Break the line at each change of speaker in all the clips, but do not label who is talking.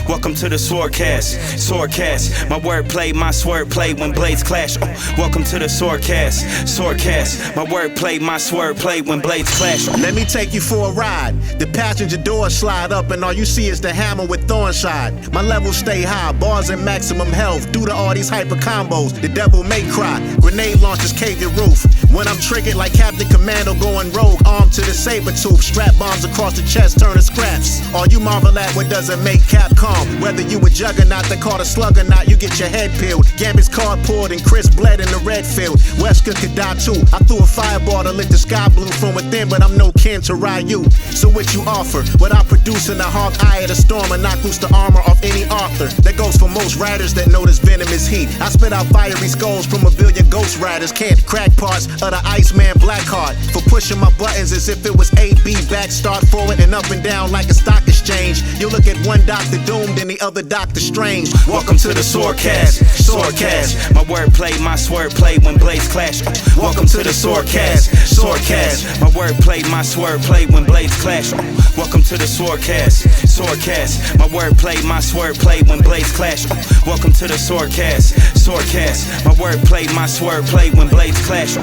Welcome to the SwordCast, SwordCast. My wordplay, my swordplay when blades clash. Welcome to the SwordCast, SwordCast. My wordplay, my swordplay when blades clash.
Let me take you for a ride. The passenger doors slide up and all you see is the hammer with thorn side. My levels stay high, bars in maximum health. Due to all these hyper combos, the devil may cry. Grenade launchers cave your roof. When I'm triggered like Captain Commando going rogue, armed to the saber tooth. Strap bombs across the chest, turn to scraps. All you marvel at what doesn't make Capcom. Whether you a juggernaut that caught a slug or not, you get your head peeled. Gambit's card poured and Chris bled in the red field. Wesker could die too. I threw a fireball to lit the sky blue from within, but I'm no kin to Ryu. So what you offer? What I produce in the hawk eye of the storm and knock loose the armor off any author. That goes for most writers that know this venomous heat. I spit out fiery skulls from a billion ghost riders. Can't crack parts of the Iceman Blackheart for pushing my buttons as if it was A, B, back, start forward and up and down like a stock exchange. You look at one Dr. Doom, then the other Doctor Strange.
Welcome to the SwordCast, SwordCast. My wordplay, my swordplay when blades clash. Welcome to the SwordCast, SwordCast. My wordplay, my swordplay when blades clash. Welcome to the SwordCast, SwordCast. My wordplay, my swordplay when blades clash. Welcome to the SwordCast, SwordCast. My wordplay, my swordplay when blades clash.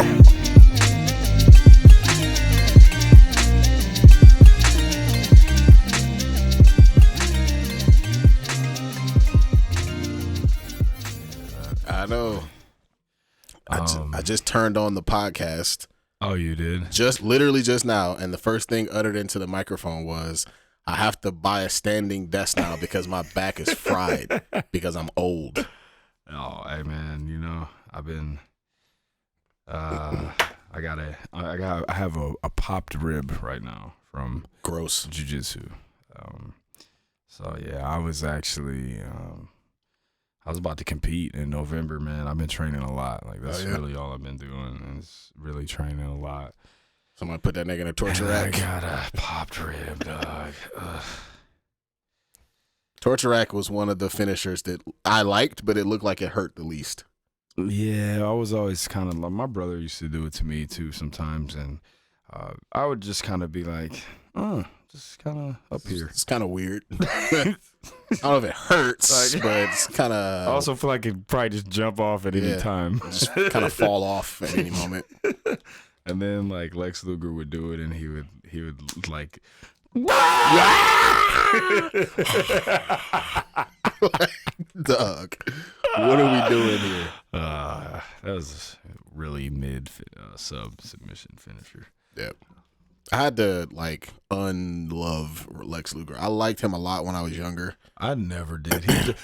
I know. I just turned on the podcast.
Oh, you did?
Literally just now, and the first thing uttered into the microphone was, I have to buy a standing desk now because my back is fried because I'm old.
Oh, hey man, you know, I've been I have a popped rib right now from
gross
jiu-jitsu. So yeah, I was actually I was about to compete in November, man. I've been training a lot. Like, that's really all I've been doing. And it's really training a lot.
Somebody put that nigga in a torture rack.
I got a popped rib, dog.
Torture rack was one of the finishers that I liked, but it looked like it hurt the least.
Yeah, I was always kind of like, my brother used to do it to me too sometimes. And I would just kind of be like, just kind of up here.
It's kind of weird. I don't know if it hurts, but it's kind of.
I also feel like it probably just jump off at any time.
Just kind of fall off at any moment.
And then like Lex Luger would do it, and he would like.
Doug, what are we doing here?
That was really mid sub submission finisher.
Yep. I had to like unlove Lex Luger. I liked him a lot when I was younger.
I never did. He just,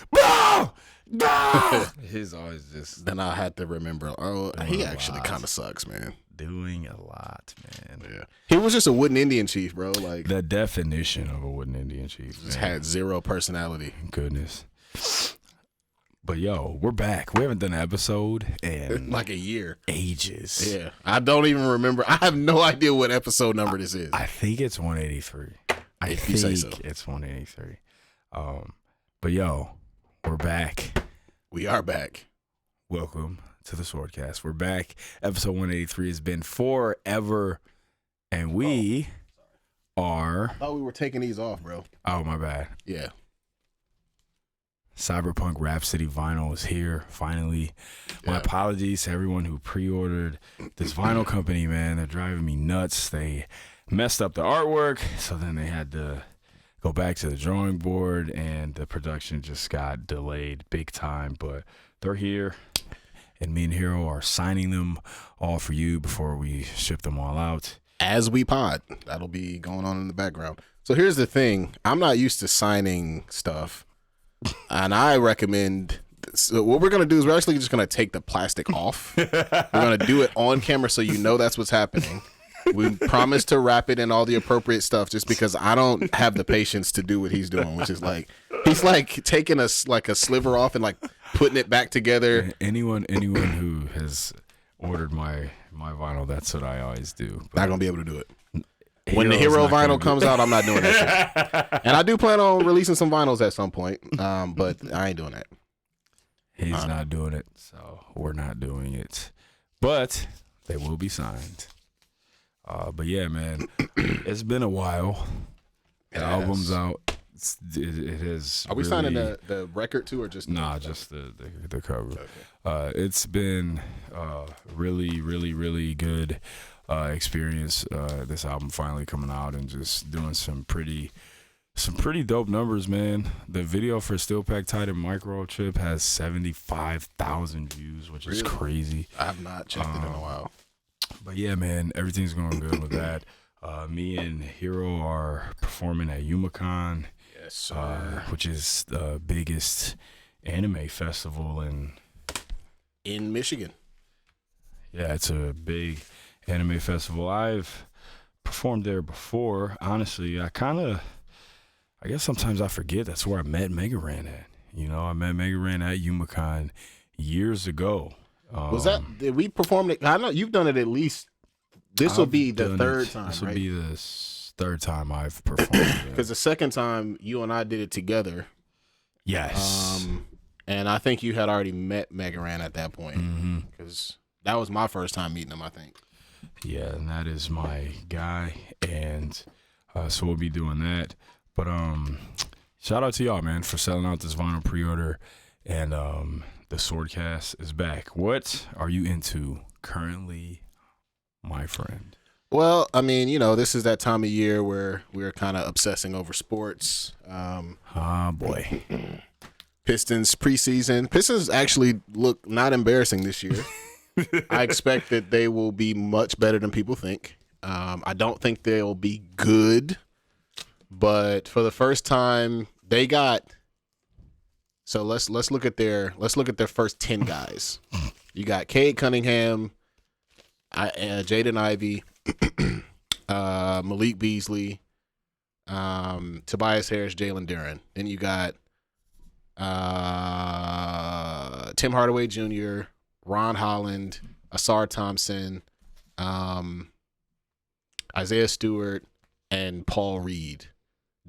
he's always just.
Then I had to remember. Oh, he actually kind of sucks, man.
Doing a lot, man.
Yeah, he was just a wooden Indian chief, bro. Like
the definition of a wooden Indian chief.
Just had zero personality.
Goodness. But yo, we're back. We haven't done an episode in
like a year.
Ages.
Yeah. I don't even remember. I have no idea what episode number this is.
I think it's 183. I
if
think
you say so.
It's 183. But yo, we're back.
We are back.
Welcome to the SwordCast. We're back. Episode 183 has been forever. And we are.
I thought we were taking these off, bro.
Oh, my bad.
Yeah.
Cyberpunk Rhapsody vinyl is here, finally. My apologies to everyone who pre-ordered this vinyl company, man. They're driving me nuts. They messed up the artwork, so then they had to go back to the drawing board, and the production just got delayed big time. But they're here, and me and Hero are signing them all for you before we ship them all out.
As we pod. That'll be going on in the background. So here's the thing. I'm not used to signing stuff. And I recommend, so what we're going to do is we're actually just going to take the plastic off. We're going to do it on camera so you know that's what's happening. We promise to wrap it in all the appropriate stuff just because I don't have the patience to do what he's doing, which is like, he's like taking a sliver off and like putting it back together.
Anyone who has ordered my vinyl, that's what I always do. But
not going to be able to do it. When the Hero vinyl comes out, I'm not doing that shit. And I do plan on releasing some vinyls at some point, but I ain't doing that.
He's not doing it, so we're not doing it. But they will be signed. But yeah, man, it's been a while. The album's out. It has.
Are we
really,
signing the record too, or just
just the cover?
Okay.
It's been really, really, really good experience. This album finally coming out and just doing some pretty dope numbers, man. The video for Steel Pack Titan Microchip has 75,000 views, which is crazy.
I have not checked it in a while.
But yeah, man, everything's going good with that. Me and Hero are performing at YumaCon,
Yes, sir.
which is the biggest anime festival
In Michigan.
Yeah, it's a big anime festival. I've performed there before. Honestly, I guess sometimes I forget that's where I met Mega Ran at. You know, I met Mega Ran at YumaCon years ago.
Did we perform it? I know you've done it at least. This will be the third time,
This will
right?
be the third time I've performed.
Because the second time you and I did it together.
Yes.
And I think you had already met Mega Ran at that point. Because that was my first time meeting him, I think.
Yeah, and that is my guy. And so we'll be doing that. But shout out to y'all, man, for selling out this vinyl pre-order. And the SwordCast is back. What are you into currently, my friend?
Well, I mean, you know, this is that time of year where we're kind of obsessing over sports.
Boy.
Pistons preseason. Pistons actually look not embarrassing this year. I expect that they will be much better than people think. I don't think they'll be good, but for the first time, they got. So let's look at their first 10 guys. You got Cade Cunningham, Jaden Ivey, Malik Beasley, Tobias Harris, Jalen Duren. Then you got Tim Hardaway Jr., Ron Holland, Asar Thompson, Isaiah Stewart, and Paul Reed.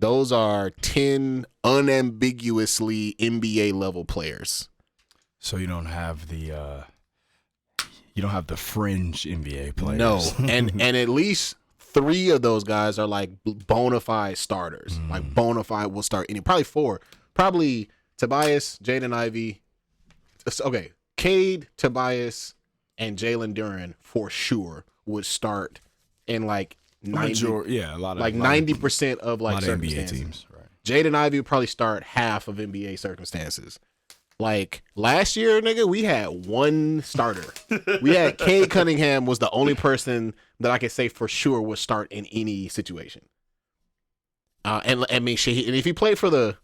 Those are 10 unambiguously NBA level players.
So you don't have the fringe NBA players.
No, and at least 3 of those guys are like bona fide starters. Like bona fide will start any. Probably 4. Probably Tobias, Jaden Ivey. Okay, Cade, Tobias, and Jalen Duren for sure would start in like 90.
A lot of
90% of like
NBA
circumstances.
teams, right?
Jaden Ivey would probably start half of NBA circumstances. Like last year, nigga, we had 1 starter. We had Cade Cunningham was the only person that I could say for sure would start in any situation. And I mean, and if he played for the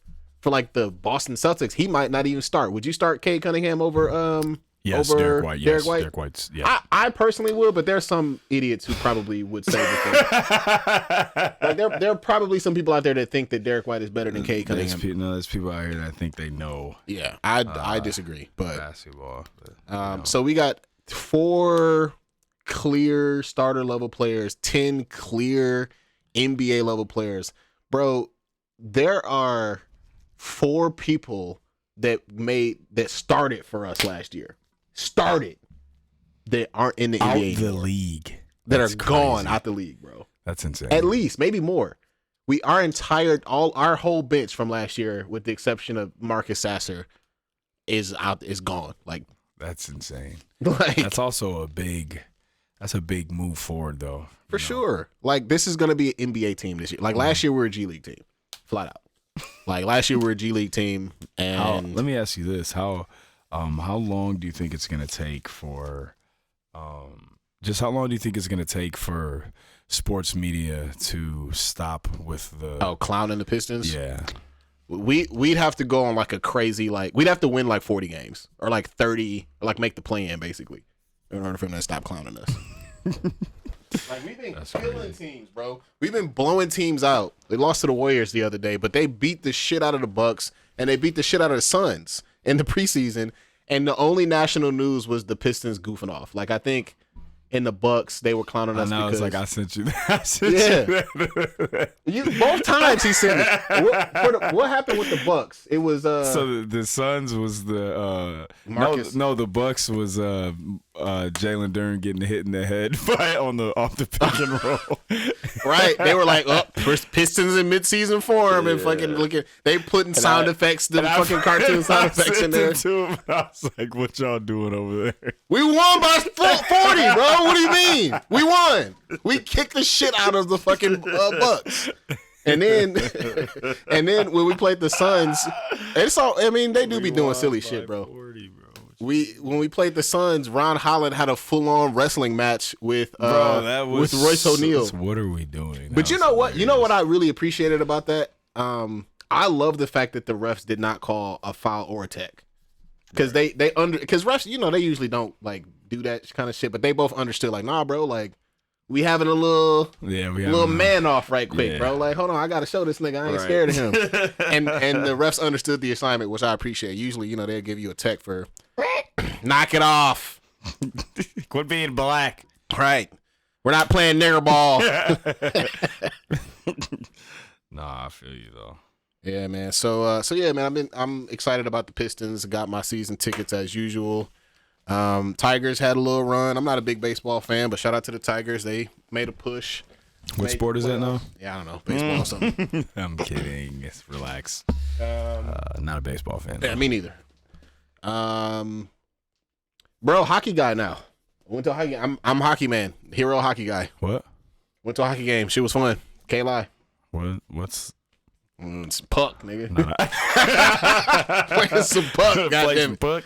Boston Celtics, he might not even start. Would you start Cade Cunningham over
Yes,
over
Derek White.
Derek White?
Derek White's, yeah.
I personally would, but there's some idiots who probably would say that like there are probably some people out there that think that Derek White is better than Cade Cunningham.
There's people out here that think they know
Yeah, I disagree, but
basketball. But,
so we got 4 clear starter level players, 10 clear NBA level players. Bro, there are 4 people that started for us last year. Started that aren't in the
out
NBA
the
anymore.
league.
That
That's
are gone
crazy.
out the league, bro.
That's insane.
At least, maybe more. Our whole bench from last year, with the exception of Marcus Sasser, is gone. Like
That's insane.
like
That's also a big move forward, though.
for sure. Like this is gonna be an NBA team this year. Like last year we were a G League team, flat out. Like last year we were a G League team, and
Let me ask you this: how long do you think it's gonna take for how long do you think it's gonna take for sports media to stop with the
clowning the Pistons?
Yeah.
We'd have to go on like a crazy we'd have to win like 40 games or like 30 or like make the play-in basically in order for them to stop clowning us. Like we've been killing teams, bro. We've been blowing teams out. They lost to the Warriors the other day, but they beat the shit out of the Bucks and they beat the shit out of the Suns in the preseason. And the only national news was the Pistons goofing off. Like I think and the Bucks, they were clowning us.
I know.
Because,
It's like I sent you.
Both times he sent it. What happened with the Bucks? It was
so the Suns was the
Marcus.
No, the Bucks was Jalen Duren getting hit in the head off the pick and roll.
Right, they were like, Pistons in midseason form and fucking looking. They putting sound effects, the fucking cartoon sound effects in there.
I was like, "What y'all doing over there?"
We won by 40, bro. What do you mean? We won. We kicked the shit out of the fucking Bucks. And then when we played the Suns, it's all. I mean, they do be doing silly shit, bro.
40, bro.
When we played the Suns, Ron Holland had a full-on wrestling match with with Royce O'Neal.
What are we doing?
But you know what? You know what I really appreciated about that? I love the fact that the refs did not call a foul or a tech. Because because refs, they usually don't like do that kind of shit, but they both understood like, nah, bro, like we having a little man off right quick, bro. Like, hold on, I gotta show this nigga I ain't scared of him. and the refs understood the assignment, which I appreciate. Usually, they'll give you a tech for knock it off.
Quit being black.
Right. We're not playing nigger ball.
Nah, I feel you though.
Yeah, man. So yeah, man. I'm excited about the Pistons. Got my season tickets as usual. Tigers had a little run. I'm not a big baseball fan, but shout out to the Tigers. They made a push.
What sport is that now?
Yeah, I don't know. Baseball or something.
I'm kidding. Just relax. Not a baseball fan.
Yeah, me neither. Bro, hockey guy now. Went to a hockey game. I'm a hockey man. Hero hockey guy.
What?
Went to a hockey game. Shit was fun. Can't lie.
What's
it's puck, nigga. Playing some puck, goddamn.
Puck.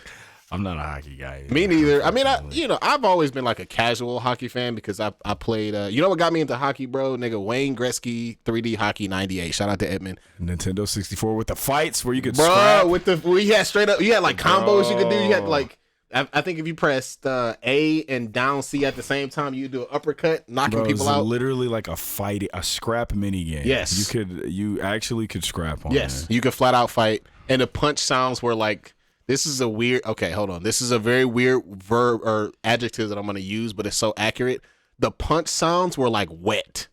I'm not a hockey guy.
Me neither. I mean, I've always been like a casual hockey fan because I played. You know what got me into hockey, bro? Nigga, Wayne Gretzky 3D Hockey '98. Shout out to Edmund.
Nintendo 64 with the fights where you could
scrap. We had straight up. You had like combos you could do. You had like. I think if you pressed A and down C at the same time, you do an uppercut, knocking people out.
Literally like a scrap mini game.
Yes,
you actually could scrap on.
Yes, you could flat out fight, and the punch sounds were like. This is a weird. Okay, hold on. This is a very weird verb or adjective that I'm gonna use, but it's so accurate. The punch sounds were like wet.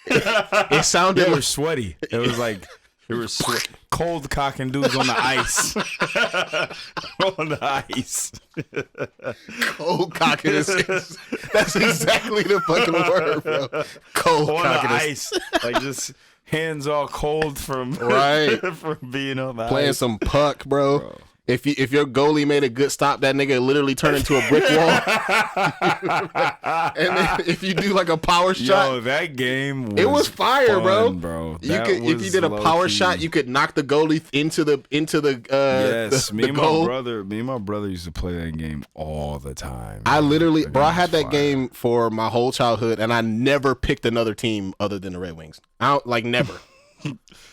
It sounded.
They were sweaty. It was like. It was cold cocking dudes on the ice. On the ice.
Cold cocking that's exactly the fucking word, bro. Cold
on
cocking
the ice. Like just hands all cold from from being on the
playing
ice.
Some puck, bro. If your goalie made a good stop, that nigga literally turned into a brick wall. And then if you do like a power shot,
that game
it was fire,
fun,
bro. If you did a power shot, you could knock the goalie into the
yes. Me and
my
brother used to play that game all the time.
I had that game for my whole childhood, and I never picked another team other than the Red Wings. Never.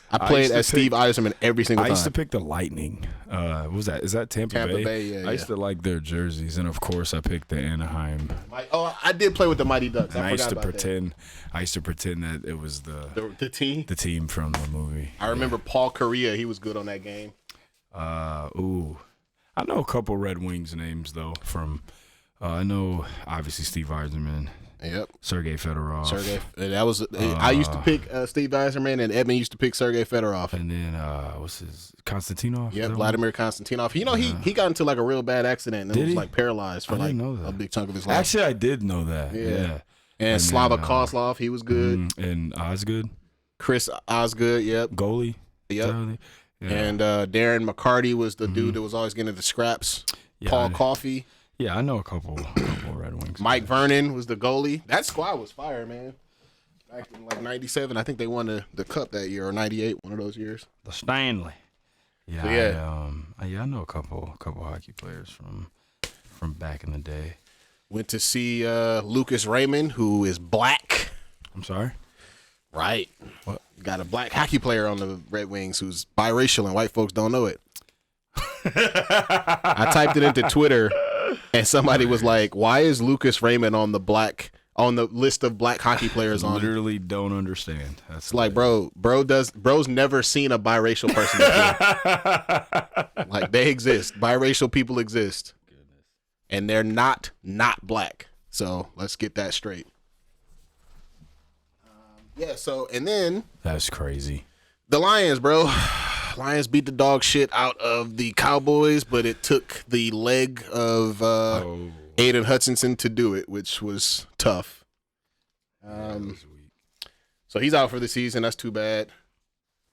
I played as Steve Yzerman every single time.
I used to pick the Lightning. What was that? Is that Tampa Bay?
Yeah,
I used to like their jerseys, and of course, I picked the Anaheim.
I did play with the Mighty Ducks. I used to
pretend that it was
the team
from the movie.
I remember Paul Correa. He was good on that game.
I know a couple Red Wings names though. I know obviously Steve Yzerman.
Yep.
Sergei Fedorov.
That was I used to pick Steve Yzerman, and Edmund used to pick Sergei Fedorov.
And then what's his Konstantinov?
Yeah, Vladimir Konstantinov. He got into like a real bad accident and was like paralyzed for like a big chunk of his life.
Actually, I did know that. Yeah.
And Slava Kozlov, he was good.
And Osgood.
Chris Osgood, yep.
Goalie.
Yep. Yeah. And Darren McCarty was the dude that was always getting the scraps. Yeah, Paul Coffey.
Yeah, I know a couple Red Wings.
Mike Vernon was the goalie. That squad was fire, man. Back in like '97, I think they won the cup that year, or '98, one of those years.
The Stanley. Yeah, I know a couple hockey players from back in the day.
Went to see Lucas Raymond, who is black.
I'm sorry?
Right.
What?
Got a black hockey player on the Red Wings who's biracial, and white folks don't know it. I typed it into Twitter. And somebody was like, "Why is Lucas Raymond on the list of black hockey players on?"
Literally don't understand. That's
like, bro's never seen a biracial person before. Like they exist. Biracial people exist. Goodness. And they're not black. So let's get that straight. So and then
That's crazy.
the Lions, bro. Lions beat the dog shit out of the Cowboys, but it took the leg of Aiden Hutchinson to do it, which was tough. So he's out for the season. That's too bad.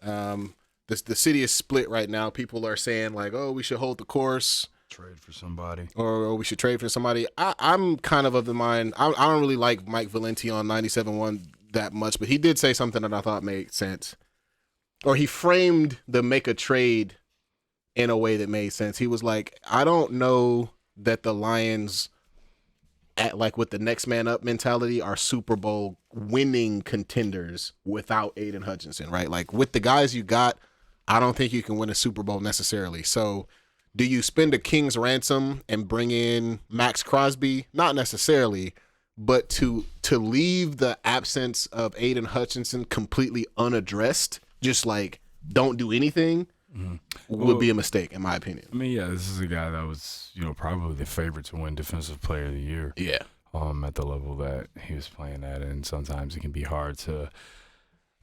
The city is split right now. People are saying like, "Oh, we should hold the course,
Trade for somebody,
or we should trade for somebody." I'm kind of the mind. I don't really like Mike Valenti on 97.1 that much, but he did say something that I thought made sense, or he framed the make a trade in a way that made sense. He was like, "I don't know that the Lions, at like with the next man up mentality, are Super Bowl winning contenders without Aiden Hutchinson, right? Like with the guys you got, I don't think you can win a Super Bowl necessarily. So do you spend a king's ransom and bring in Max Crosby? Not necessarily, but to leave the absence of Aiden Hutchinson completely unaddressed, just like don't do anything, would be a mistake in my opinion.
I mean, yeah, this is a guy that was, probably the favorite to win Defensive Player of the Year.
Yeah.
At the level that he was playing at, and sometimes it can be hard to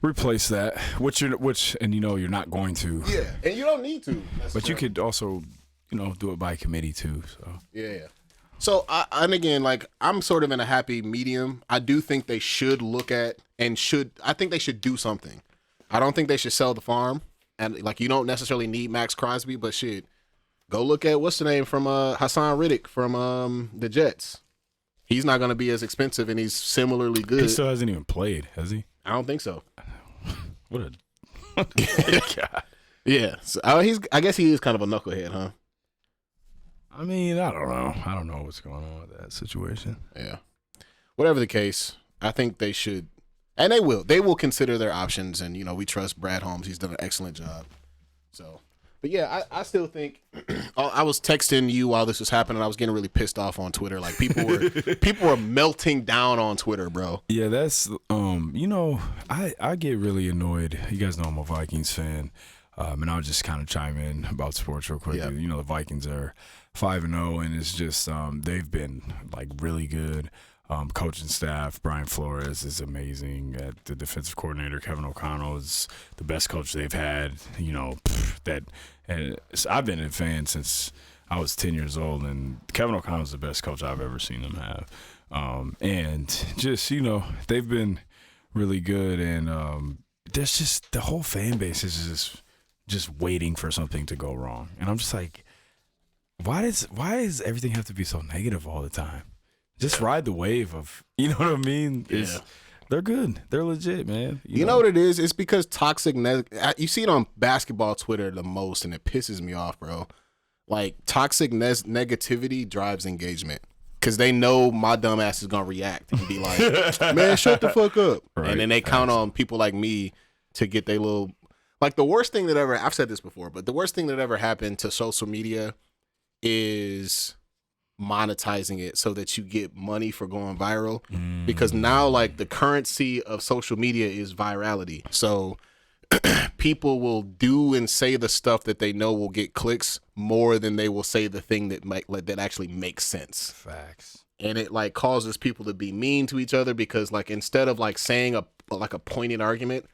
replace that, which you're not going to.
Yeah, and you don't need to.
But you could also, do it by committee too. So
yeah. So and again, like I'm sort of in a happy medium. I do think they should look at I think they should do something. I don't think they should sell the farm, and like you don't necessarily need Max Crosby, but shit, go look at what's the name from Hassan Riddick from the Jets. He's not going to be as expensive, and he's similarly good.
He still hasn't even played, has he?
I don't think so.
What a God.
Yeah, so, I guess he is kind of a knucklehead, huh?
I mean, I don't know. I don't know what's going on with that situation.
Yeah. Whatever the case, I think they should, and they will. They will consider their options, and we trust Brad Holmes. He's done an excellent job. So, but yeah, I still think. I was texting you while this was happening. I was getting really pissed off on Twitter. Like people were melting down on Twitter, bro.
Yeah, that's I get really annoyed. You guys know I'm a Vikings fan, and I'll just kind of chime in about sports real quick.
Yeah.
The Vikings are 5-0, and it's just they've been like really good. Coaching staff, Brian Flores is amazing. The defensive coordinator, Kevin O'Connell, is the best coach they've had. I've been a fan since I was 10 years old, and Kevin O'Connell is the best coach I've ever seen them have. And just, they've been really good, and there's just the whole fan base is just waiting for something to go wrong. And I'm just like, why does everything have to be so negative all the time? Just ride the wave of, you know what I mean?
Yeah.
They're good. They're legit, man.
You know what it is? It's because toxic. You see it on basketball Twitter the most, and it pisses me off, bro. Like toxic negativity drives engagement because they know my dumb ass is gonna react and be like, "Man, shut the fuck up,"
Right.
And then they count on people like me to get their little. Like the worst thing that ever. I've said this before, but the worst thing that ever happened to social media is monetizing it so that you get money for going viral, because now like the currency of social media is virality. So people will do and say the stuff that they know will get clicks more than they will say the thing that actually makes sense.
Facts.
And it like causes people to be mean to each other because like instead of like saying a pointed argument,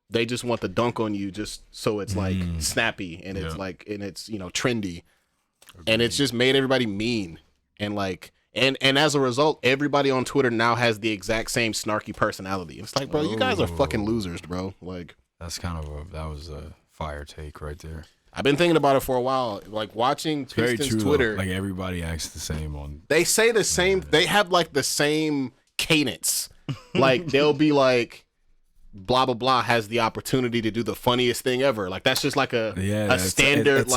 they just want to dunk on you just so it's like snappy and it's like and it's trendy. Agreed. And it's just made everybody mean. And like, and as a result, everybody on Twitter now has the exact same snarky personality. It's like, bro, you guys are fucking losers, bro. Like,
that was a fire take right there.
I've been thinking about it for a while. Like watching Pistons Twitter,
though. Like everybody acts the same on.
They say the same. They have like the same cadence. Like they'll be like, blah blah blah has the opportunity to do the funniest thing ever. Like that's just like a standard.
It's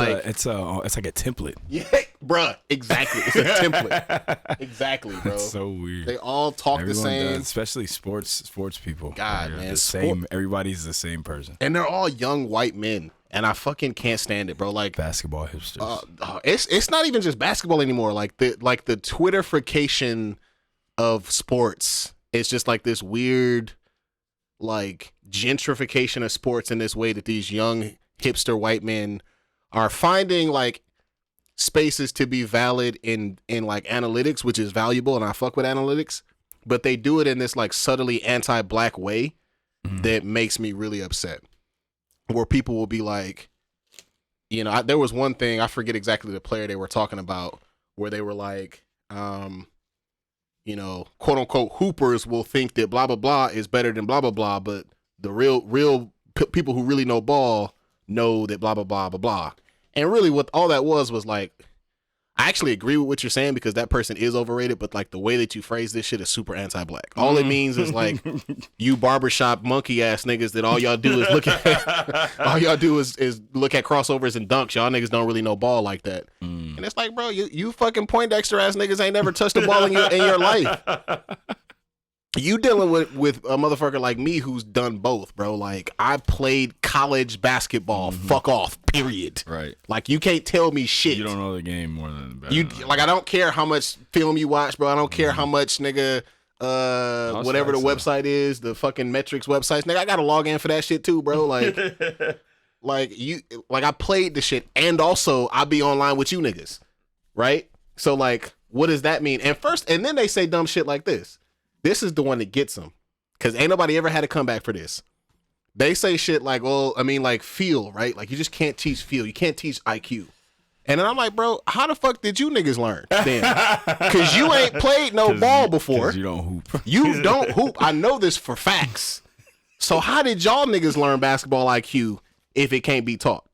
like a template.
Yeah, bruh. Exactly. It's a template. Exactly, bro.
It's so weird.
They all talk the same,
does, especially sports people.
God, man,
the same. Everybody's the same person,
and they're all young white men. And I fucking can't stand it, bro. Like
basketball hipsters.
It's not even just basketball anymore. Like the Twitterification of sports. It's just like this weird, like gentrification of sports in this way that these young hipster white men are finding like spaces to be valid in like analytics, which is valuable, and I fuck with analytics, but they do it in this like subtly anti-black way that makes me really upset. Where people will be like, you know, there was one thing, I forget exactly the player they were talking about, where they were like, you know, quote unquote hoopers will think that blah blah blah is better than blah blah blah, but the real people who really know ball know that blah blah blah blah blah. And really, what all that was like, I actually agree with what you're saying because that person is overrated, but like the way that you phrase this shit is super anti-black. All it means is like you barbershop monkey ass niggas that all y'all do is look at is look at crossovers and dunks. Y'all niggas don't really know ball like that. And it's like, bro, you fucking Poindexter ass niggas ain't never touched a ball in your life. You dealing with a motherfucker like me who's done both, bro. Like, I played college basketball. Fuck off, period.
Right.
Like, you can't tell me shit.
You don't know the game more than the
you like. I don't care how much film you watch, bro. I don't care how much nigga whatever the website is, the fucking metrics websites. Nigga, I gotta log in for that shit too, bro. Like, I played the shit, and also I be online with you niggas, right? So like, what does that mean? And then they say dumb shit like this. This is the one that gets them, because ain't nobody ever had a comeback for this. They say shit like, well, I mean, like feel, right? Like you just can't teach feel. You can't teach IQ. And then I'm like, bro, how the fuck did you niggas learn then? Because you ain't played no ball before.
You don't hoop.
You don't hoop. I know this for facts. So how did y'all niggas learn basketball IQ if it can't be taught?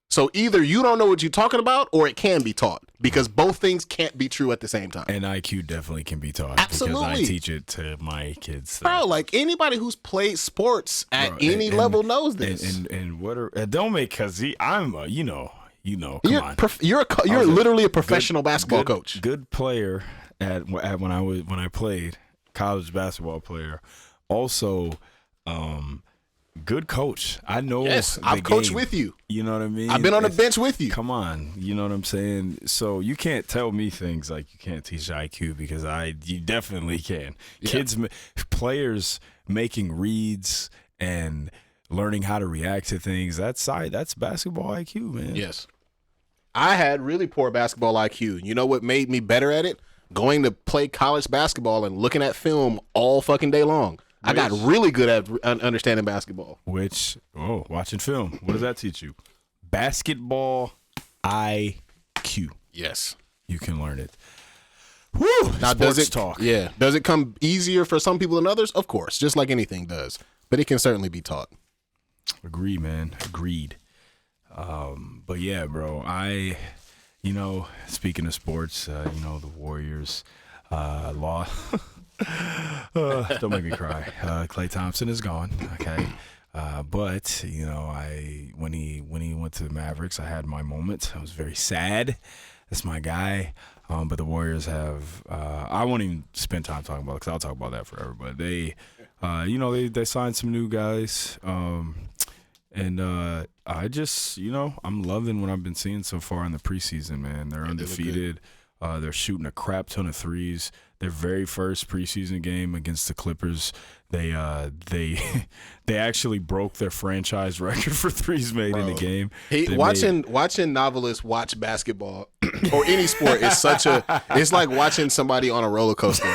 So either you don't know what you're talking about or it can be taught, because both things can't be true at the same time.
And IQ definitely can be taught.
Absolutely.
Because I teach it to my kids.
Bro, like anybody who's played sports at any level knows this.
And what are, don't make, because I'm a, you know, come on.
You're literally a professional basketball coach.
Good player at when I played, college basketball player. Also, good coach. I know.
Yes, I've coached with you.
You know what I mean?
I've been on the bench with you.
Come on, you know what I'm saying? So you can't tell me things like you can't teach IQ, because you definitely can. Yeah. Kids, players making reads and learning how to react to things. That's basketball IQ, man.
Yes. I had really poor basketball IQ. You know what made me better at it? Going to play college basketball and looking at film all fucking day long. I got really good at understanding basketball.
Watching film. What does that teach you? Basketball IQ.
Yes.
You can learn it.
Woo! Now, does it come easier for some people than others? Of course, just like anything does. But it can certainly be taught.
Agreed, man. Agreed. But yeah, bro, speaking of sports, the Warriors lost. Don't make me cry. Klay Thompson is gone. Okay. But when he went to the Mavericks, I had my moment. I was very sad. That's my guy. But the Warriors have, I won't even spend time talking about it, because I'll talk about that forever. But they signed some new guys. And I just, I'm loving what I've been seeing so far in the preseason, man. They're undefeated. They're shooting a crap ton of threes. Their very first preseason game against the Clippers, they actually broke their franchise record for threes made in the game.
Watching Noveliss watch basketball or any sport is it's like watching somebody on a roller coaster.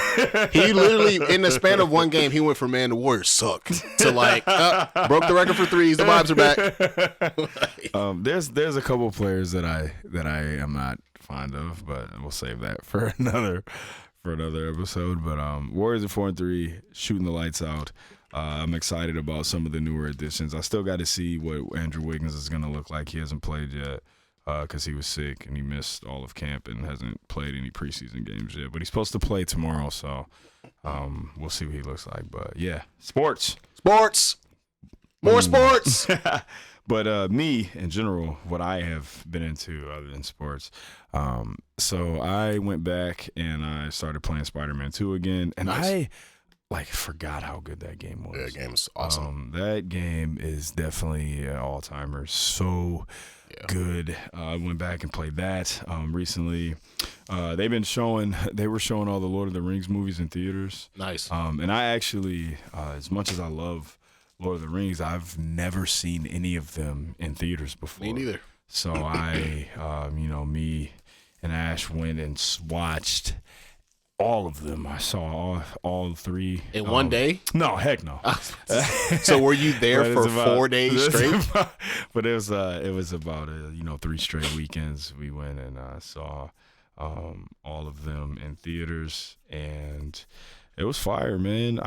He literally, in the span of one game, he went from, man, the Warriors suck, to like, broke the record for threes. The vibes are back.
There's a couple players that I am not fond of, but we'll save that for another episode. But Warriors are 4-3, shooting the lights out. I'm excited about some of the newer additions. I still got to see what Andrew Wiggins is going to look like. He hasn't played yet because he was sick and he missed all of camp and hasn't played any preseason games yet. But he's supposed to play tomorrow, so we'll see what he looks like. But yeah, sports, more sports. But me, in general, what I have been into other than sports, so I went back and I started playing Spider-Man 2 again, and I forgot how good that game was.
That game is awesome.
That game is definitely an all-timer. So good. I went back and played that recently. They were showing all the Lord of the Rings movies in theaters.
Nice.
And I actually, as much as I love Lord of the Rings, I've never seen any of them in theaters before.
Me neither.
So I, me and Ash went and watched all of them. I saw all three
in one day.
No, heck no.
So were you there for 4 days straight?
But it was about 3 straight weekends. We went and saw all of them in theaters, and it was fire, man.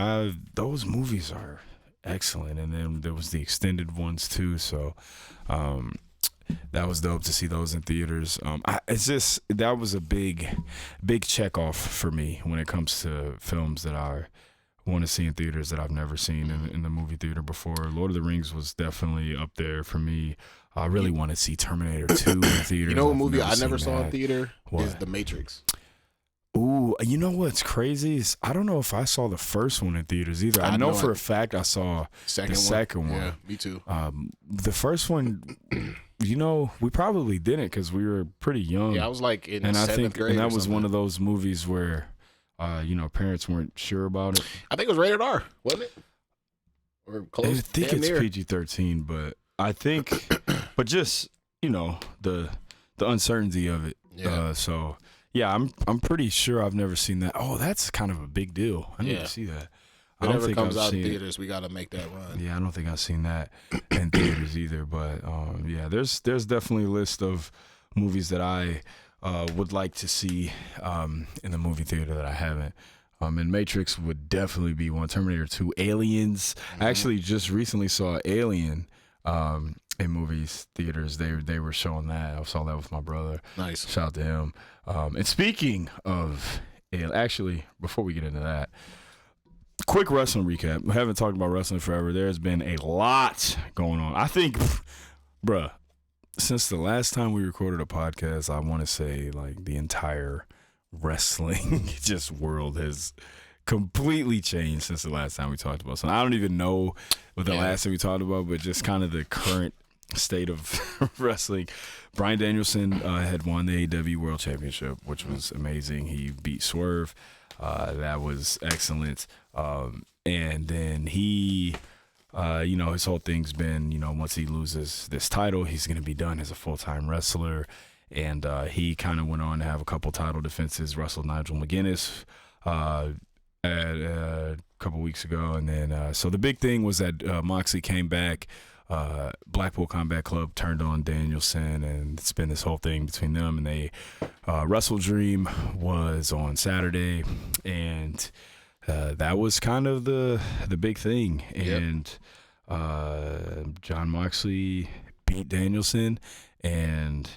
Those movies are excellent, and then there was the extended ones too. So that was dope to see those in theaters. That was a big check off for me when it comes to films that I want to see in theaters that I've never seen in the movie theater before. Lord of the Rings was definitely up there for me. I really want to see Terminator 2 in theaters.
You know what movie I never saw in theater?
What?
Is The Matrix.
Ooh, you know what's crazy is I don't know if I saw the first one in theaters either. I know for a fact I saw the second one.
Yeah, me too.
The first one, we probably didn't because we were pretty young.
Yeah, I was like in
and
seventh grade.
And that
or
was
something.
one of those movies where, parents weren't sure about it.
I think it was rated R, wasn't it? Or close.
I think it's PG-13, but I think, but just the uncertainty of it.
Yeah.
Yeah, I'm pretty sure I've never seen that. Oh, that's kind of a big deal. I need to see that.
Whenever it comes out in theaters, we got to make that run.
Yeah, I don't think I've seen that in theaters either. But there's definitely a list of movies that I would like to see in the movie theater that I haven't. And Matrix would definitely be one. Terminator 2, Aliens. I actually just recently saw Alien in movies theaters. They were showing that. I saw that with my brother.
Nice.
Shout out to him. And speaking of, actually, before we get into that, quick wrestling recap. We haven't talked about wrestling forever. There's been a lot going on. I think, bruh, since the last time we recorded a podcast, I want to say like the entire wrestling world has completely changed since the last time we talked about something. I don't even know what the last thing we talked about, but just kind of the current state of wrestling. Bryan Danielson had won the AEW World Championship, which was amazing. He beat Swerve. That was excellent. And then he, his whole thing's been, once he loses this title, he's going to be done as a full-time wrestler. And he kind of went on to have a couple title defenses, wrestled Nigel McGuinness a couple weeks ago. And then, so the big thing was that Moxley came back. Blackpool Combat Club turned on Danielson, and it's been this whole thing between them. And they Wrestle Dream was on Saturday, and that was kind of the big thing. And John Moxley beat Danielson, and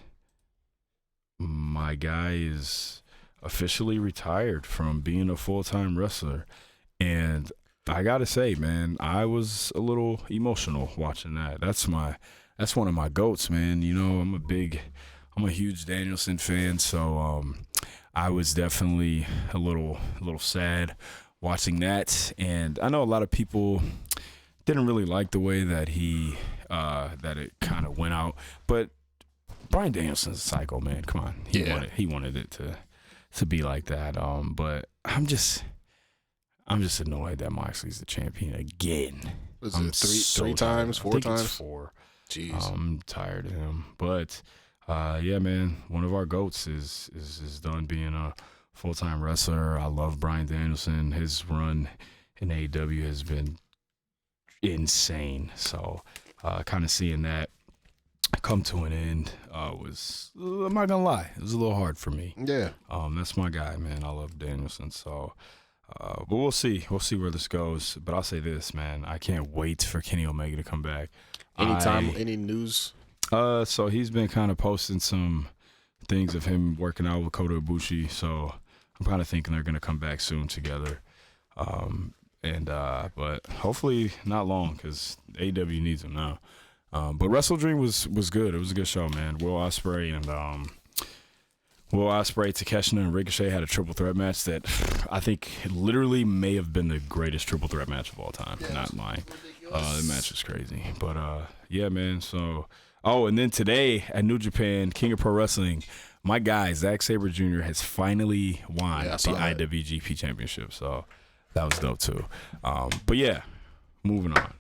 my guy is officially retired from being a full-time wrestler. And I gotta say, man, I was a little emotional watching that. That's one of my goats, man. I'm a huge Danielson fan, so I was definitely a little sad watching that. And I know a lot of people didn't really like the way that that it kind of went out, but Bryan Danielson's a psycho, man. Come on, he wanted it to be like that. But I'm just annoyed that Moxley's the champion again.
Was it three times, 4 times?
It's 4.
Jeez.
I'm tired of him. But yeah, man, one of our goats is done being a full-time wrestler. I love Bryan Danielson. His run in AEW has been insane. So kind of seeing that come to an end was, I'm not gonna lie, it was a little hard for me.
Yeah.
That's my guy, man. I love Danielson. So but we'll see where this goes. But I'll say this, man, I can't wait for Kenny Omega to come back.
Any news?
So he's been kind of posting some things of him working out with Kota Ibushi. So I'm kind of thinking they're gonna come back soon together. But hopefully not long, because AEW needs him now. But Wrestle Dream was good. It was a good show, man. Will Ospreay, Takeshita, and Ricochet had a triple threat match that I think literally may have been the greatest triple threat match of all time. Yes. Not lying. The match was crazy. But yeah, man. So, and then today at New Japan, King of Pro Wrestling, my guy Zack Sabre Jr. has finally won the IWGP Championship. So that was dope too. But yeah, moving on.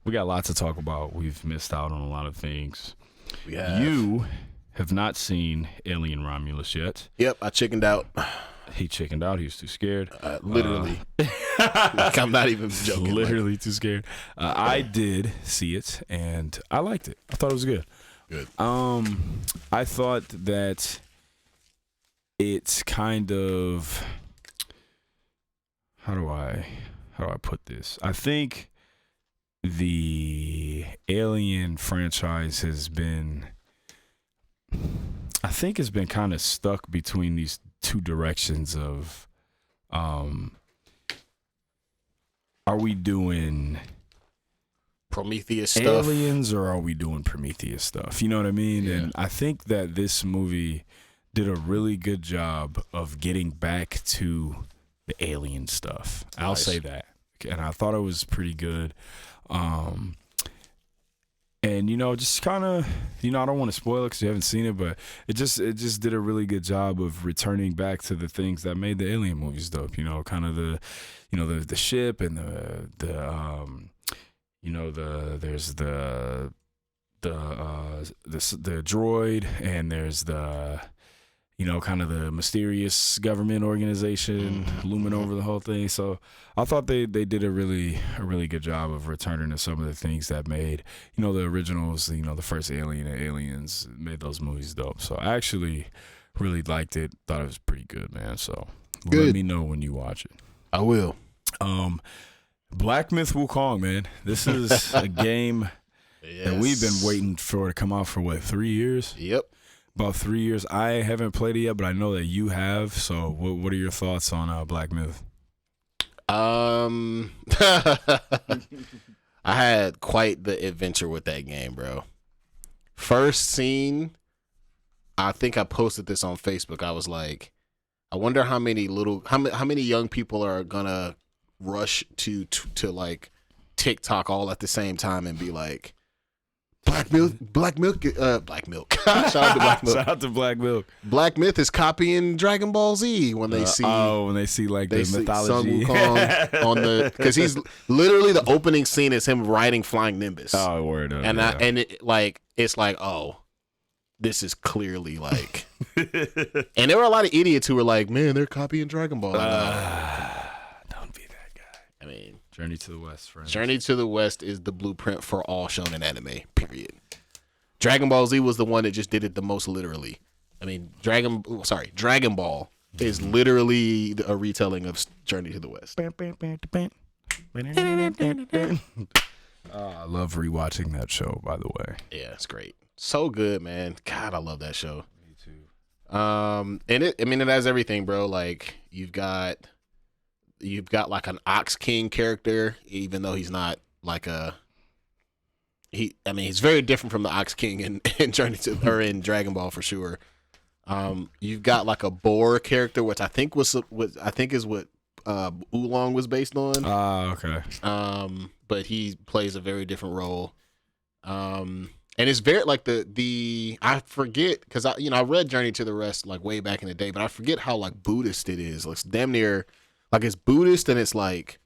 We got lots to talk about. We've missed out on a lot of things.
We have.
You have not seen Alien Romulus yet.
Yep, I chickened out.
He chickened out. He was too scared.
Literally. Like, I'm not even joking.
Literally too scared. I did see it, and I liked it. I thought it was good.
Good.
I thought that it's kind of how do I put this? I think the Alien franchise has been kind of stuck between these two directions of are we doing
Prometheus stuff,
aliens, or are we doing Prometheus stuff? You know what I mean?
Yeah.
And I think that this movie did a really good job of getting back to the alien stuff. I'll
Nice.
say that. And I thought it was pretty good. And just kind of, I don't want to spoil it because you haven't seen it, but it just did a really good job of returning back to the things that made the Alien movies dope. Kind of the ship and there's the droid, and there's the kind of the mysterious government organization looming over the whole thing. So I thought they did a really good job of returning to some of the things that made, the originals, the first Alien and Aliens made those movies dope. So I actually really liked it. Thought it was pretty good, man. So
Good.
Let me know when you watch it.
I will.
Black Myth Wukong, man. This is a game that we've been waiting for to come out for 3 years?
Yep.
About 3 years. I haven't played it yet, but I know that you have. So, what are your thoughts on Black Myth?
I had quite the adventure with that game, bro. First scene, I think I posted this on Facebook. I was like, I wonder how many young people are gonna rush to like TikTok all at the same time and be like, Black Milk. Shout out to Black Milk.
Shout out to Black Milk.
Black Myth is copying Dragon Ball Z when they see
like
they
the
see
mythology
Sun Wukong on the, because he's literally, the opening scene is him riding Flying Nimbus.
Oh, word up.
It's like, oh, this is clearly like, and there were a lot of idiots who were like, man, they're copying Dragon Ball.
Don't be that guy.
I mean,
Journey to the West, friends.
Journey to the West is the blueprint for all shonen anime, period. Dragon Ball Z was the one that just did it the most literally. I mean, Dragon Ball is literally a retelling of Journey to the West.
I love rewatching that show, by the way.
Yeah, it's great. So good, man. God, I love that show.
Me too.
And it has everything, bro. Like, you've got like an Ox King character, even though he's not like he's very different from the Ox King in in Dragon Ball for sure. You've got like a boar character, which I think is what Oolong was based on.
Okay.
But he plays a very different role. And it's very like I forget, because I read Journey to the West like way back in the day, but I forget how like Buddhist it is. It's damn near like, it's Buddhist, and it's like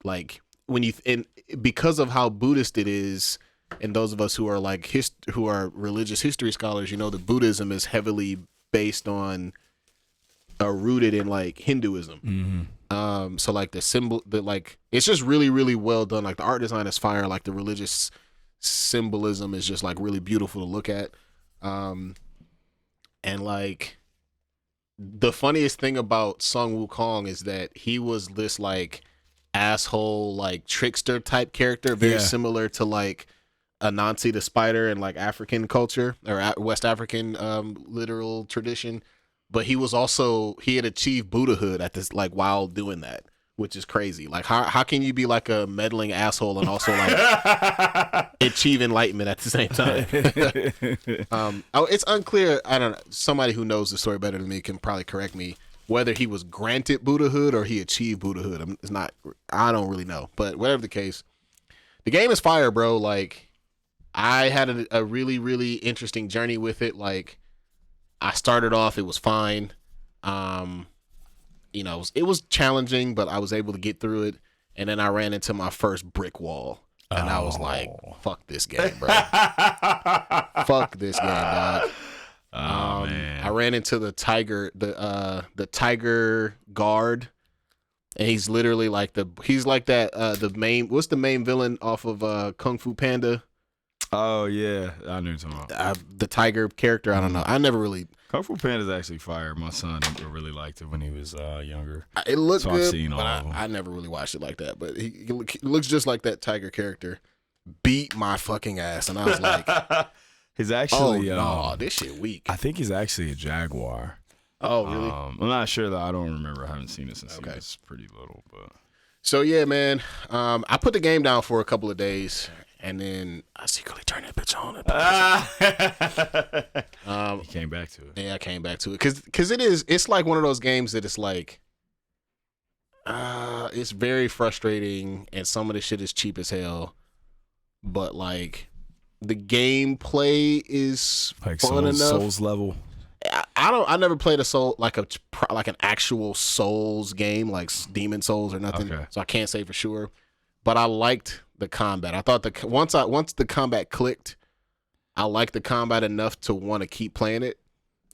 when because of how Buddhist it is, and those of us who are like who are religious history scholars, that Buddhism is heavily based on rooted in like Hinduism.
Mm-hmm.
So like it's just really, really well done. Like, the art design is fire. Like, the religious symbolism is just like really beautiful to look at. And like, the funniest thing about Sun Wukong is that he was this like asshole, like trickster type character, very similar to like Anansi the spider in like African culture or West African literal tradition. But he had achieved Buddhahood at this, like, while doing that, which is crazy. Like, how can you be like a meddling asshole and also like achieve enlightenment at the same time? It's unclear. I don't know. Somebody who knows the story better than me can probably correct me whether he was granted Buddhahood or he achieved Buddhahood. I don't really know. But whatever the case, the game is fire, bro. Like, I had a really, really interesting journey with it. Like, I started off, it was fine. It was challenging, but I was able to get through it. And then I ran into my first brick wall. And I was like, fuck this game, bro. Fuck this game, dog.
Man.
I ran into the tiger guard, and he's literally like the main, what's the main villain off of Kung Fu Panda?
Oh yeah, I knew you're talking about.
The tiger character. I don't know. I never really.
Kung Fu Panda's actually fire. My son really liked it when he was younger.
It looked
So
good,
I've seen all
but
of them.
I never really watched it like that. But he looks just like that tiger character. Beat my fucking ass, and I was like,
He's actually
this shit weak.
I think he's actually a jaguar.
Oh, really?
I'm not sure though. I don't remember. I haven't seen it since he was pretty little. But
So yeah, man. I put the game down for a couple of days, and then I secretly turned that bitch on.
he came back to it.
Yeah, I came back to it because it's like one of those games that it's like, it's very frustrating, and some of the shit is cheap as hell, but like the gameplay is
Like
fun enough.
Souls level.
I never played a soul like an actual Souls game like Demon Souls or nothing,
Okay.
so I can't say for sure. But I liked the combat. I thought once the combat clicked, I liked the combat enough to want to keep playing it.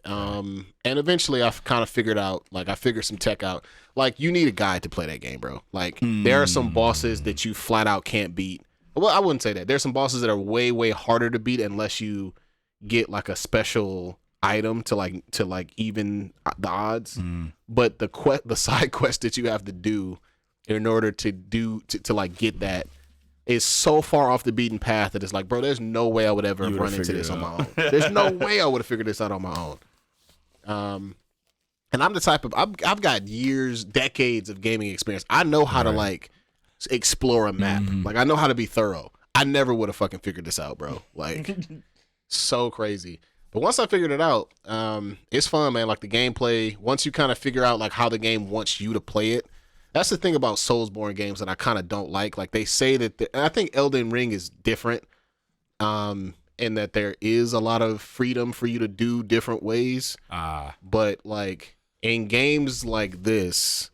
And eventually I kind of figured some tech out. Like, you need a guide to play that game, bro. Like, there are some bosses that you flat out can't beat. Well, I wouldn't say that. There's some bosses that are way, way harder to beat unless you get like a special item to even the odds. But the side quest that you have to do in order to get that is so far off the beaten path that it's like, bro, there's no way I would ever have run into this on my own. There's no way I would have figured this out on my own. And I'm the type of I've got years, decades of gaming experience. I know how to like explore a map. Like, I know how to be thorough. I never would have fucking figured this out, bro. Like, so crazy. But once I figured it out, it's fun, man. Like, the gameplay, once you kind of figure out like how the game wants you to play it. That's the thing about Soulsborne games that I kind of don't like. Like, they say that and I think Elden Ring is different, in that there is a lot of freedom for you to do different ways. But like in games like this,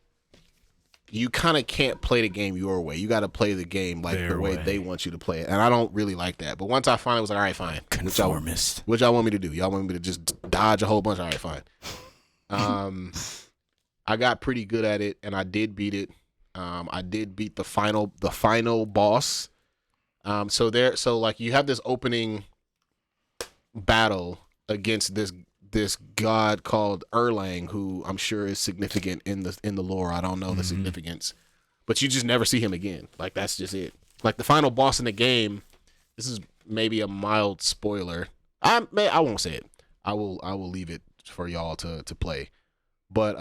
you kind of can't play the game your way. You got to play the game like the way they want you to play it. And I don't really like that. But once I finally was like, all right, fine.
Conformist.
What y'all want me to do? Y'all want me to just dodge a whole bunch? All right, fine. I got pretty good at it, and I did beat it. I did beat the final boss. So like you have this opening battle against this god called Erlang, who I'm sure is significant in the lore. I don't know the significance, but you just never see him again. Like, that's just it. Like, the final boss in the game, this is maybe a mild spoiler. I won't say it. I will leave it for y'all to play. But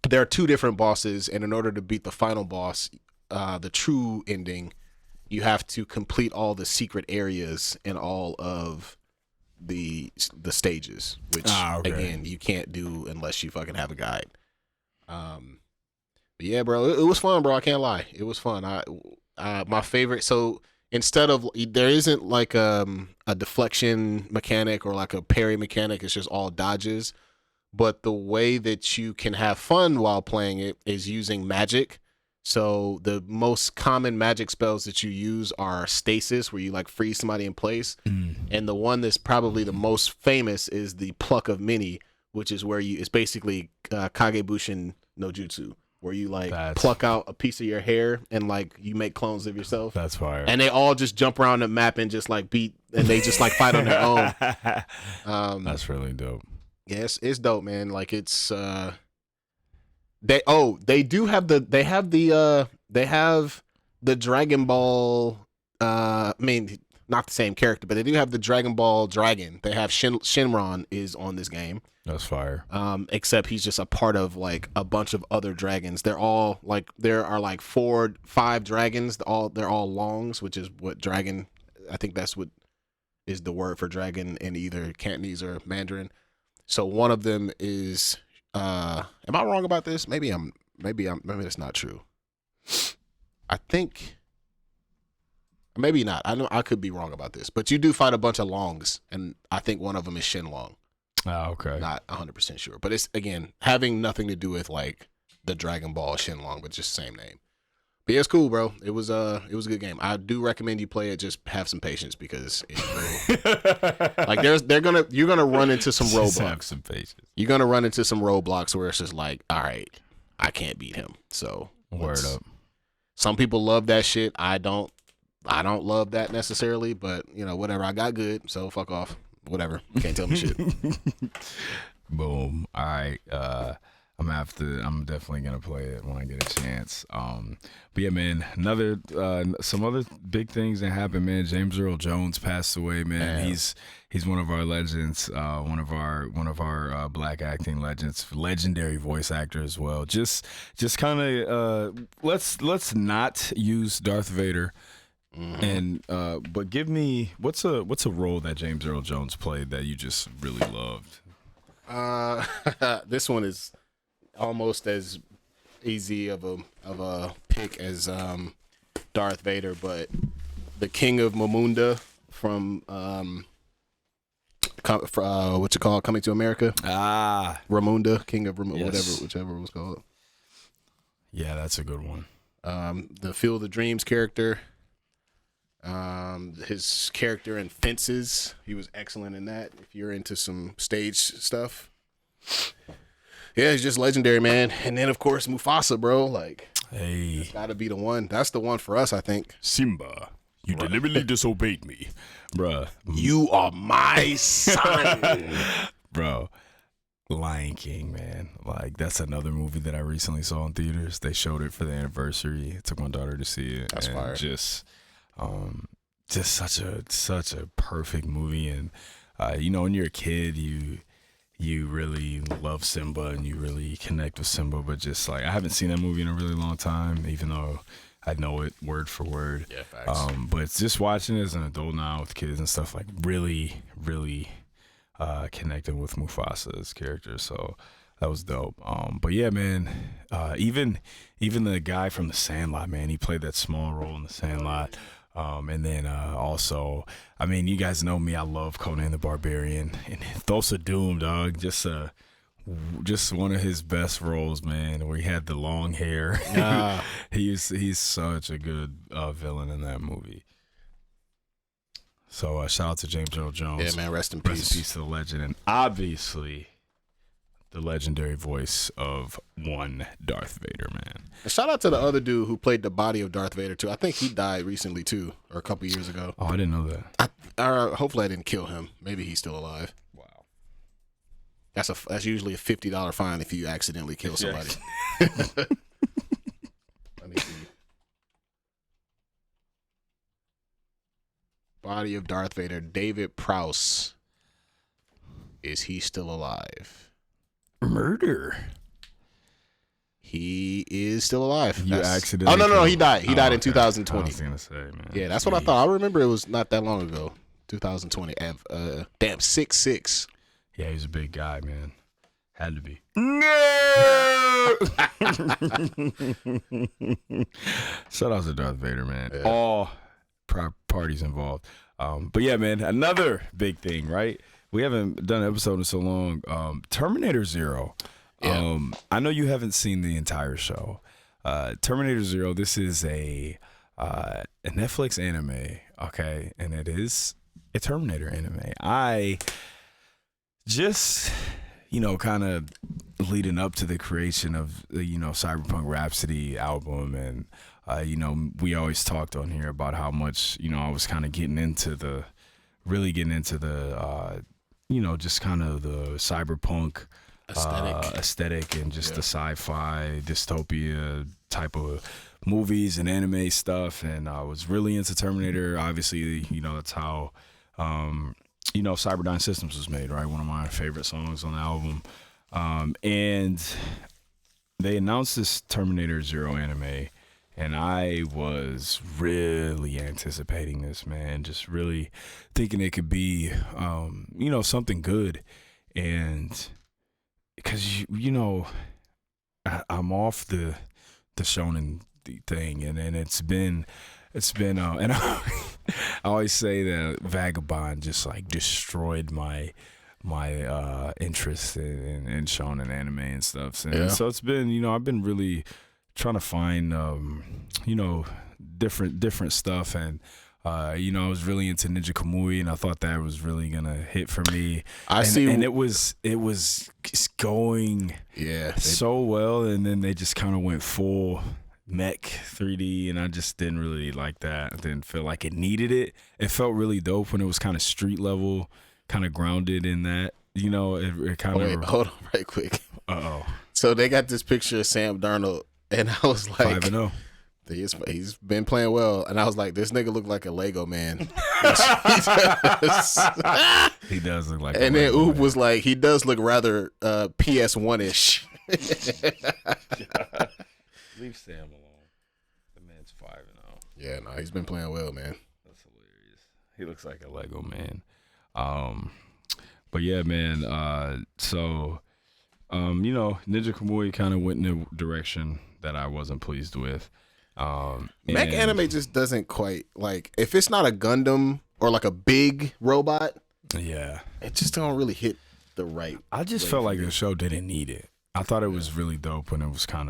there are two different bosses, and in order to beat the final boss, the true ending, you have to complete all the secret areas in all of the stages, which again you can't do unless you fucking have a guide. But yeah, bro, it was fun, bro. I can't lie, it was fun. My favorite. So instead of, there isn't like a deflection mechanic or like a parry mechanic. It's just all dodges. But the way that you can have fun while playing it is using magic. So the most common magic spells that you use are stasis, where you like freeze somebody in place. And the one that's probably the most famous is the pluck of many, which is where it's basically Kagebushin no Jutsu, where you like pluck out a piece of your hair and like you make clones of yourself.
That's fire. And
they all just jump around the map and just like beat, and they just like fight on their own.
That's really dope.
Yes, it's dope, man. Like, it's they have the Dragon Ball, I mean, not the same character, but they do have the Dragon Ball dragon. They have Shinron is on this game.
That's fire.
Except he's just a part of like a bunch of other dragons. They're all like, there are like 4-5 dragons. They're all longs, which is what dragon, I think that's what is the word for dragon in either Cantonese or Mandarin. So one of them is, am I wrong about this? Maybe that's not true. I think, maybe not. I know I could be wrong about this, but you do fight a bunch of longs, and I think one of them is Shenlong.
Oh, okay.
Not 100% sure, but it's, again, having nothing to do with like the Dragon Ball Shenlong, but just same name. But yeah, it's cool, bro. It was a good game. I do recommend you play it. Just have some patience because like you're gonna run into some
Just
roadblocks.
have some patience.
You're gonna run into some roadblocks where it's just like, all right, I can't beat him. So
Word up.
Some people love that shit. I don't love that necessarily, but whatever. I got good, so fuck off. Whatever. Can't tell me shit.
Boom. All right. I'm definitely gonna play it when I get a chance. But yeah, man, some other big things that happened, man. James Earl Jones passed away, man. He's one of our legends, one of our black acting legends, legendary voice actor as well. Just kind of let's not use Darth Vader. And but give me what's a role that James Earl Jones played that you just really loved?
This one is almost as easy of a pick as Darth Vader, but the King of Mamunda from what's it called? Coming to America. Ramunda, King of Ramunda,
Yes.
whichever it was called.
Yeah, that's a good one.
The Field of Dreams character. His character in Fences, he was excellent in that. If you're into some stage stuff, yeah, he's just legendary, man. And then of course Mufasa, bro. Like,
Hey,
that's gotta be the one. That's the one for us, I think.
Simba, you deliberately disobeyed me, bruh.
You are my son.
Bro, Lion King, man. Like, that's another movie that I recently saw in theaters. They showed it for the anniversary. I took my daughter to see it.
That's
and
fire.
Just such a perfect movie. And when you're a kid, you really love Simba and you really connect with Simba. But just like, I haven't seen that movie in a really long time, even though I know it word for word.
Yeah, facts.
But it's just watching it as an adult now with kids and stuff, like really connected with Mufasa's character. So that was dope. But yeah, man, even the guy from The Sandlot, man, he played that small role in The Sandlot. And then also, I mean, you guys know me, I love Conan the Barbarian, and Thulsa Doom, dog, just one of his best roles, man, where he had the long hair. He's such a good villain in that movie. So shout out to James Earl Jones.
Yeah, man, rest in
Rest
peace.
in peace to the legend, and obviously the legendary voice of one Darth Vader, man.
And shout out to the other dude who played the body of Darth Vader too. I think he died recently too, or a couple years ago.
Oh, I didn't know that.
Hopefully I didn't kill him. Maybe he's still alive.
Wow.
That's usually a $50 fine if you accidentally kill somebody.
Yes.
Let me see. Body of Darth Vader, David Prowse. Is he still alive?
Murder.
He is still alive.
You accidentally.
Oh no,
killed
he died. He died in
okay.
2020.
I was gonna say, man.
Yeah, that's what I thought. I remember it was not that long ago. 2020. Damn, 6'6".
Yeah, he's a big guy, man. Had to be.
No.
Shout out to Darth Vader, man.
Yeah.
All parties involved. But yeah, man, another big thing, right? We haven't done an episode in so long. Terminator Zero.
Yeah.
I know you haven't seen the entire show. Terminator Zero. This is a Netflix anime, okay, and it is a Terminator anime. I just, kind of leading up to the creation of the, Cyberpunk Rhapsody album, and we always talked on here about how much, I was kind of getting into the just kind of the cyberpunk aesthetic and just the sci-fi dystopia type of movies and anime stuff. And I was really into Terminator. Obviously, that's how, Cyberdyne Systems was made, right? One of my favorite songs on the album. And they announced this Terminator Zero anime, and I was really anticipating this, man. Just really thinking it could be, something good. And because, I'm off the shonen thing, and it's been, and I always say that Vagabond just like destroyed my interest in shonen anime and stuff. And so it's been, I've been really trying to find different stuff, and I was really into Ninja Kamui, and I thought that was really gonna hit for me. And it was going so well, and then they just kind of went full mech 3D, and I just didn't really like that. I didn't feel like it needed it. It felt really dope when it was kind of street level, kind of grounded in that. It kind of.
Wait, hold on, right quick.
Uh-oh.
So they got this picture of Sam Darnold, and I was like,
5-0.
He's been playing well, and I was like, this nigga look like a Lego man.
He does look like.
And then Oob was like, he does look rather PS1-ish.
Leave Sam alone. The man's 5-0.
Yeah, no, he's been playing well, man.
That's hilarious. He looks like a Lego man. But yeah, man. Ninja Kamui kind of went in a direction that I wasn't pleased with.
Mech anime just doesn't quite, like, if it's not a Gundam or like a big robot,
yeah,
it just don't really hit the right.
I just felt like the show didn't need it. I thought it was really dope when it was kind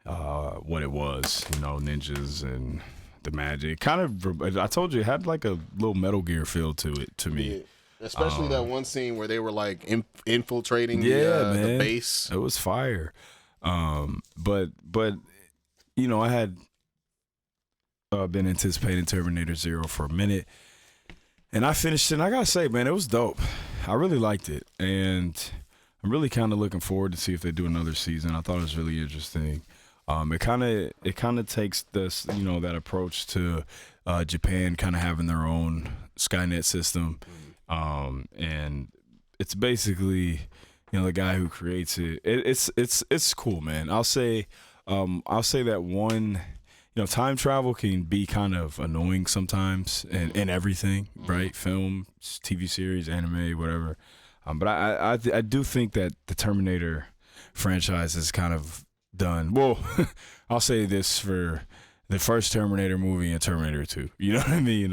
of what it was, ninjas and the magic. Kind of, I told you, it had like a little Metal Gear feel to it to me.
Yeah. Especially that one scene where they were like infiltrating the base.
It was fire. But I had been anticipating Terminator Zero for a minute, and I finished it, and I gotta say, man, it was dope. I really liked it, and I'm really kind of looking forward to see if they do another season. I thought it was really interesting. It kind of takes this, that approach to Japan kind of having their own Skynet system, and it's basically, the guy who creates it. It's cool, man. I'll say that one, time travel can be kind of annoying sometimes in everything, right? Film, TV series, anime, whatever. But I do think that the Terminator franchise is kind of done. Well, I'll say this for the first Terminator movie and Terminator 2. You know what I mean?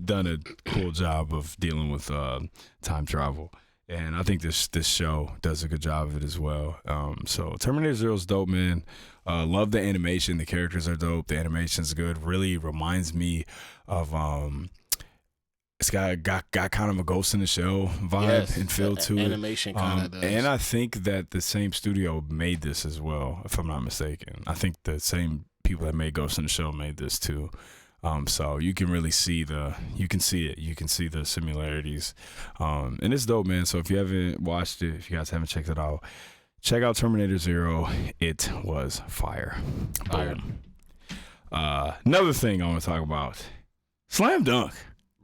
Done a cool job of dealing with time travel. And I think this show does a good job of it as well. So Terminator Zero is dope, man. Love the animation. The characters are dope. The animation's good. Really reminds me of it's got kind of a Ghost in the Shell vibe and feel to it.
Animation kind of does.
And I think that the same studio made this as well, if I'm not mistaken. I think the same people that made Ghost in the Shell made this too. So you can really see you can see the similarities. And it's dope, man. So if you haven't watched it, if you guys haven't checked it out, check out Terminator Zero. It was fire. Boom. Another thing I want to talk about, Slam Dunk.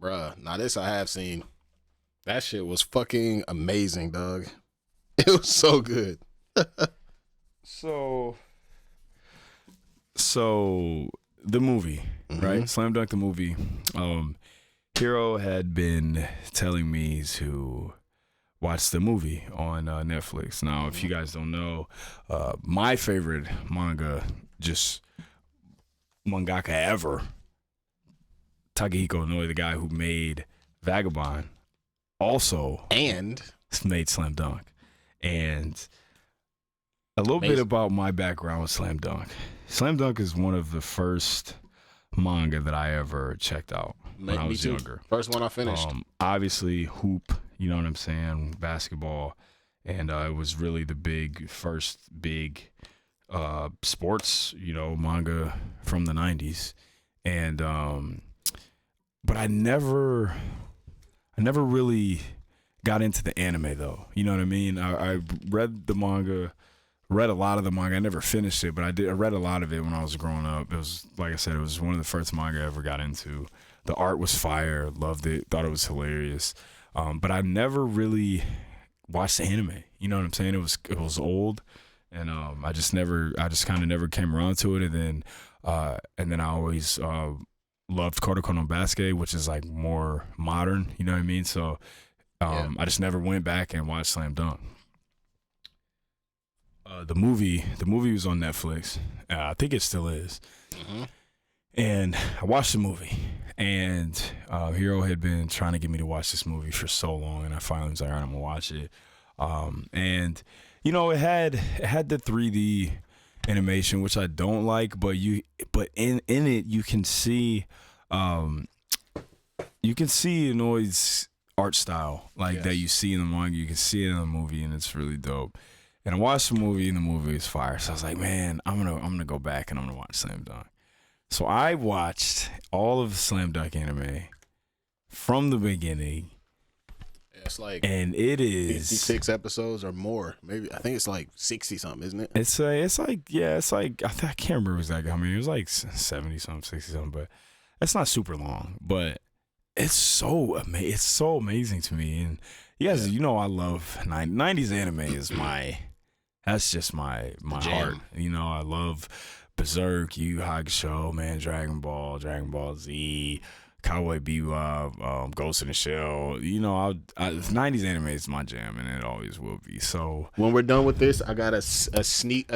Bruh, now this I have seen. That shit was fucking amazing, dog. It was so good.
So the movie, right? Slam Dunk the movie. Hero had been telling me to watch the movie on Netflix. Now, if you guys don't know, my favorite mangaka ever, Takehiko Inoue, the guy who made Vagabond, also made Slam Dunk. And a little bit about my background with Slam Dunk. Slam Dunk is one of the first manga that I ever checked out when I was younger.
First one I finished.
Obviously, hoop, you know what I'm saying, basketball. And it was really the first big sports, manga from the 90s. And but I never really got into the anime though. You know what I mean? I read the manga, read a lot of the manga. I never finished it, but I read a lot of it when I was growing up. It was, like I said, it was one of the first manga I ever got into. The art was fire, loved it, thought it was hilarious. But I never really watched the anime. You know what I'm saying? It was old, and I just kind of never came around to it. And then I always loved Kuroko no Basuke, which is like more modern. You know what I mean? So I just never went back and watched Slam Dunk. The movie was on Netflix. I think it still is. And I watched the movie, and Hiro had been trying to get me to watch this movie for so long, and I finally was like, all right, I'm gonna watch it. And it had the 3D animation, which I don't like, but in it you can see Inoi's art style, like that you see in the manga, you can see it in the movie, and it's really dope. And I watched the movie, and the movie is fire. So I was like, man, I'm gonna go back and I'm gonna watch Slam Dunk. So I watched all of the Slam Dunk anime from the beginning.
It's like,
and it is
56 episodes or more. Maybe I think it's like 60 something, isn't it?
It's like I can't remember exactly how many. It was like 70 something, 60 something, but it's not super long. But it's so amazing to me. And you guys, you know, I love 90s anime is that's just my heart. You know, I love Berserk, Yu Yu Hakusho, man, Dragon Ball Z, Cowboy Bebop, Ghost in the Shell. You know, 90s anime is my jam, and it always will be. So
when we're done with this, I got a sneaky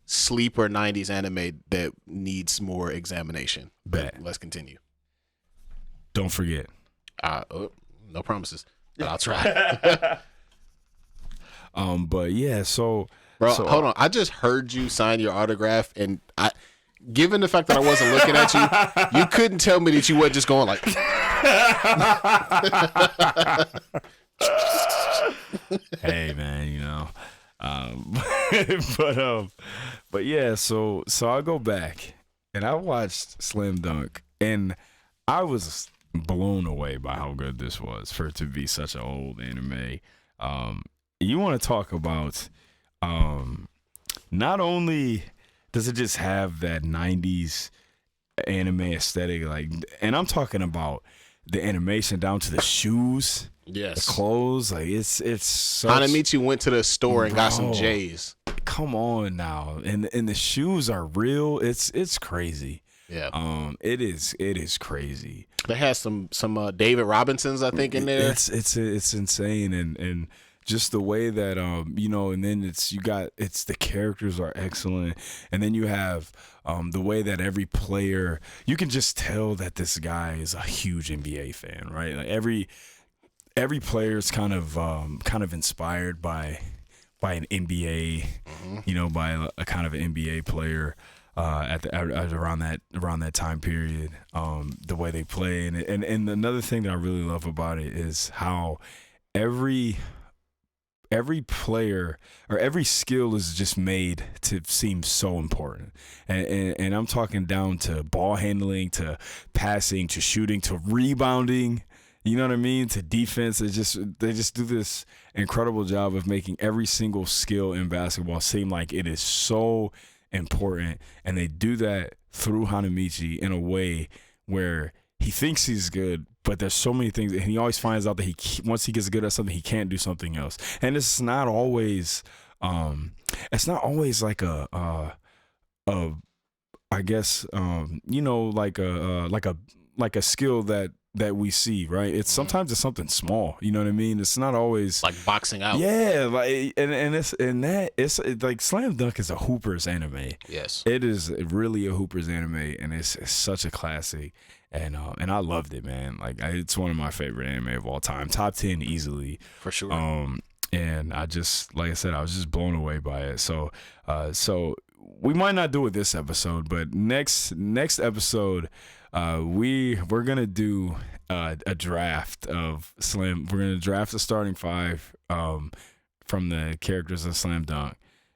sleeper 90s anime that needs more examination.
Bet.
Let's continue.
Don't forget.
No promises, but I'll try.
But yeah, so
hold on. I just heard you sign your autograph, and given the fact that I wasn't looking at you couldn't tell me that you weren't just going like.
Hey man, you know, but yeah. So I go back and I watched Slam Dunk, and I was blown away by how good this was for it to be such an old anime. You want to talk about not only does it just have that 90s anime aesthetic, like, and I'm talking about the animation down to the shoes, the clothes, like it's such.
Hanamichi went to the store and got some J's.
Come on now, and the shoes are real. It's crazy.
Yeah.
It is crazy.
They had some David Robinsons, I think, in there.
It's insane, and just the way that you know, and then the characters are excellent, and then you have the way that every player, you can just tell that this guy is a huge NBA fan, right? Like every player is kind of inspired by an NBA, you know, by a kind of an NBA player. Around that time period, the way they play, and another thing that I really love about it is how every player or every skill is just made to seem so important, and I'm talking down to ball handling, to passing, to shooting, to rebounding. You know what I mean? To defense. They just do this incredible job of making every single skill in basketball seem like it is so important, and they do that through Hanamichi in a way where he thinks he's good, but there's so many things, and he always finds out that once he gets good at something, he can't do something else. And it's not always like I guess you know, like a skill that we see, right? It's sometimes it's something small, you know what I mean? It's not always
like boxing out.
Yeah, like it's like Slam Dunk is a Hoopers anime.
Yes,
it is really a Hoopers anime, and it's such a classic, and I loved it, man. Like it's one of my favorite anime of all time, top 10 easily
for sure.
And I just, like I said, I was just blown away by it. So we might not do it this episode, but next episode. We're gonna do a draft of Slam. We're gonna draft the starting 5 from the characters of Slam Dunk,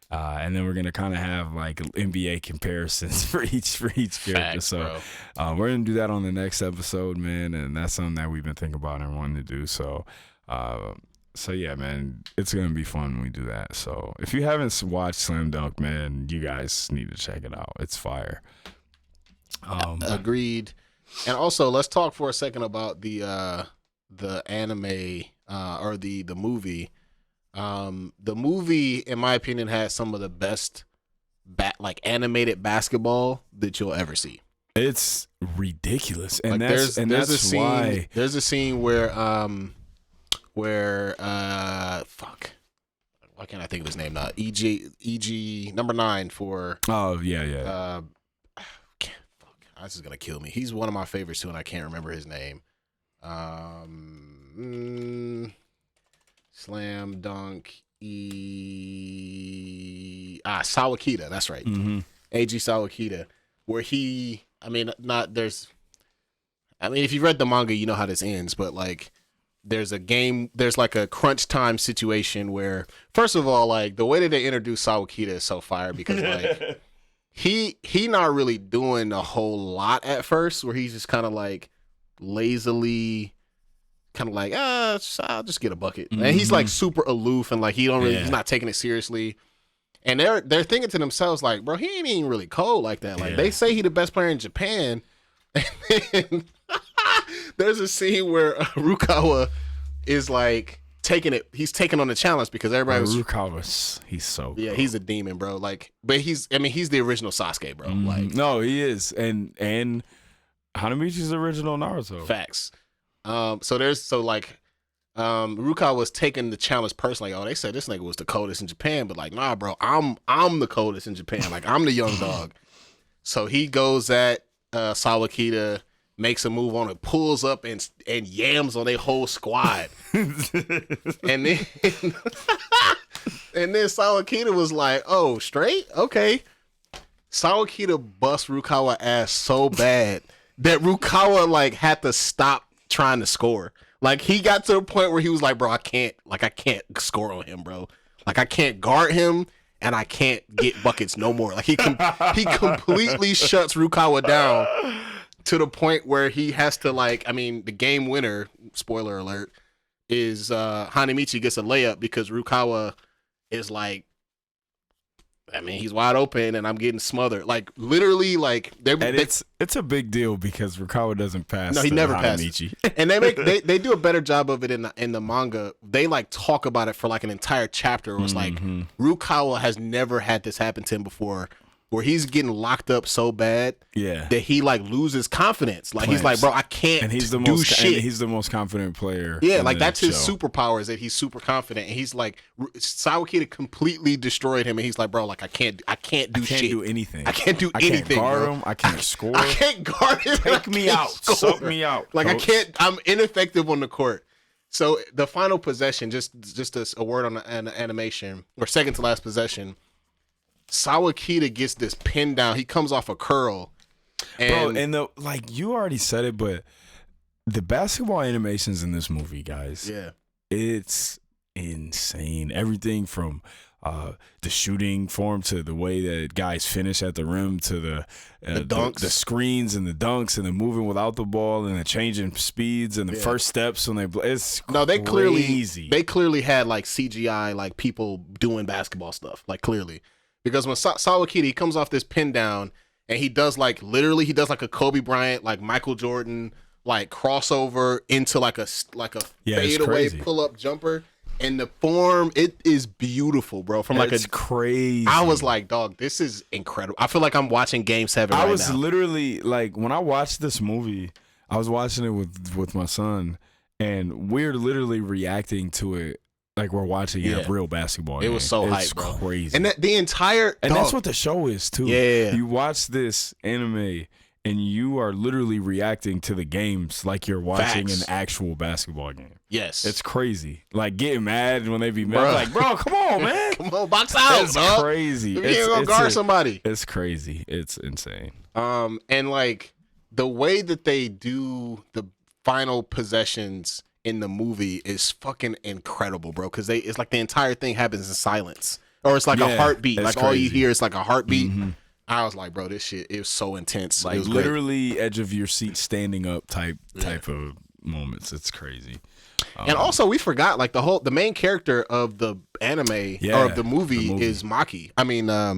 and then we're gonna kind of have like NBA comparisons for each character.
Facts,
so we're gonna do that on the next episode, man, and that's something that we've been thinking about and wanting to do. So yeah, man, it's gonna be fun when we do that. So if you haven't watched Slam Dunk, man, you guys need to check it out. It's fire.
Agreed. And also, let's talk for a second about the anime or the movie. The movie, in my opinion, has some of the best animated basketball that you'll ever see.
It's ridiculous, and
like
that's
a scene,
why
there's a scene where fuck. Why can't I think of his name now? EG number 9 for.
Oh yeah.
This is gonna kill me. He's one of my favorites too, and I can't remember his name. Slam Dunk Sawakita. That's right.
Mm-hmm.
Eiji Sawakita, where he, if you read the manga, you know how this ends, but like there's like a crunch time situation where, first of all, like the way that they introduce Sawakita is so fire because like he not really doing a whole lot at first, where he's just kind of like lazily kind of like, I'll just get a bucket. And he's like super aloof and like he's not taking it seriously. And they're thinking to themselves like, bro, he ain't even really cold like that. Like they say he the best player in Japan. And then there's a scene where Rukawa is like he's taking on the challenge because everybody was
Rukawa's he's so
yeah, he's a demon, bro. Like, but he's the original Sasuke, bro. Like,
no, he is, and Hanamichi's the original Naruto.
Facts. Rukawa was taking the challenge personally. Oh, they said this nigga was the coldest in Japan, but like, nah, bro, I'm the coldest in Japan. Like, I'm the young dog. So he goes at Sawakita, makes a move on it, pulls up and yams on their whole squad. and then Sawakita was like, oh, straight? Okay. Sawakita bust Rukawa ass so bad that Rukawa like had to stop trying to score. Like he got to the point where he was like, bro, I can't score on him, bro. Like I can't guard him and I can't get buckets no more. Like he completely shuts Rukawa down to the point where he has to the game winner, spoiler alert, is Hanamichi gets a layup because Rukawa is like, he's wide open and I'm getting smothered. Like literally, like
it's a big deal because Rukawa doesn't pass.
No, he never passes. And they do a better job of it in the manga. They like talk about it for like an entire chapter. It was like Rukawa has never had this happen to him before, where he's getting locked up so bad that he like loses confidence. Like he's like, bro, I can't and he's the do shit.
And he's the most confident player.
Yeah, like that's his superpower is that he's super confident. And he's like, Sawakita completely destroyed him, and he's like, bro, like I can't do shit. I can't do anything. I can't
guard him. I can't score.
I can't guard him.
Take me out. Suck me out.
Like coach. I'm ineffective on the court. So the final possession, just a word on the animation, or second to last possession. Sawakita gets this pin down. He comes off a curl.
And you already said it, but the basketball animations in this movie, guys, it's insane. Everything from the shooting form to the way that guys finish at the rim to the
dunks,
the screens and the dunks and the moving without the ball and the changing speeds and the first steps when
they clearly had like CGI like people doing basketball stuff, like clearly. Because when Sawakita, he comes off this pin down and he does like a Kobe Bryant, like Michael Jordan, like crossover into like a fadeaway pull up jumper, and the form, it is beautiful, bro.
It's crazy.
I was like, dog, this is incredible. I feel like I'm watching Game 7 right now.
I was literally like, when I watched this movie, I was watching it with my son, and we're literally reacting to it. Like we're watching a real basketball game.
It was so hype, bro.
Crazy.
And the entire...
And that's what the show is, too.
Yeah.
You watch this anime, and you are literally reacting to the games like you're watching an actual basketball game.
Yes.
It's crazy. Like, getting mad when they be mad. Like, bro, come on, man.
Come on, box out,
It's crazy.
You ain't gonna guard somebody.
It's crazy. It's insane.
And, like, the way that they do the final possessions in the movie is fucking incredible, bro, because it's like the entire thing happens in silence, or it's like a heartbeat, like crazy. All you hear is like a heartbeat. I was like, bro, this shit is so intense,
like literally great. Edge of your seat standing up type of moments. It's crazy.
And also we forgot like the main character of the anime or of the movie is Maki. I mean not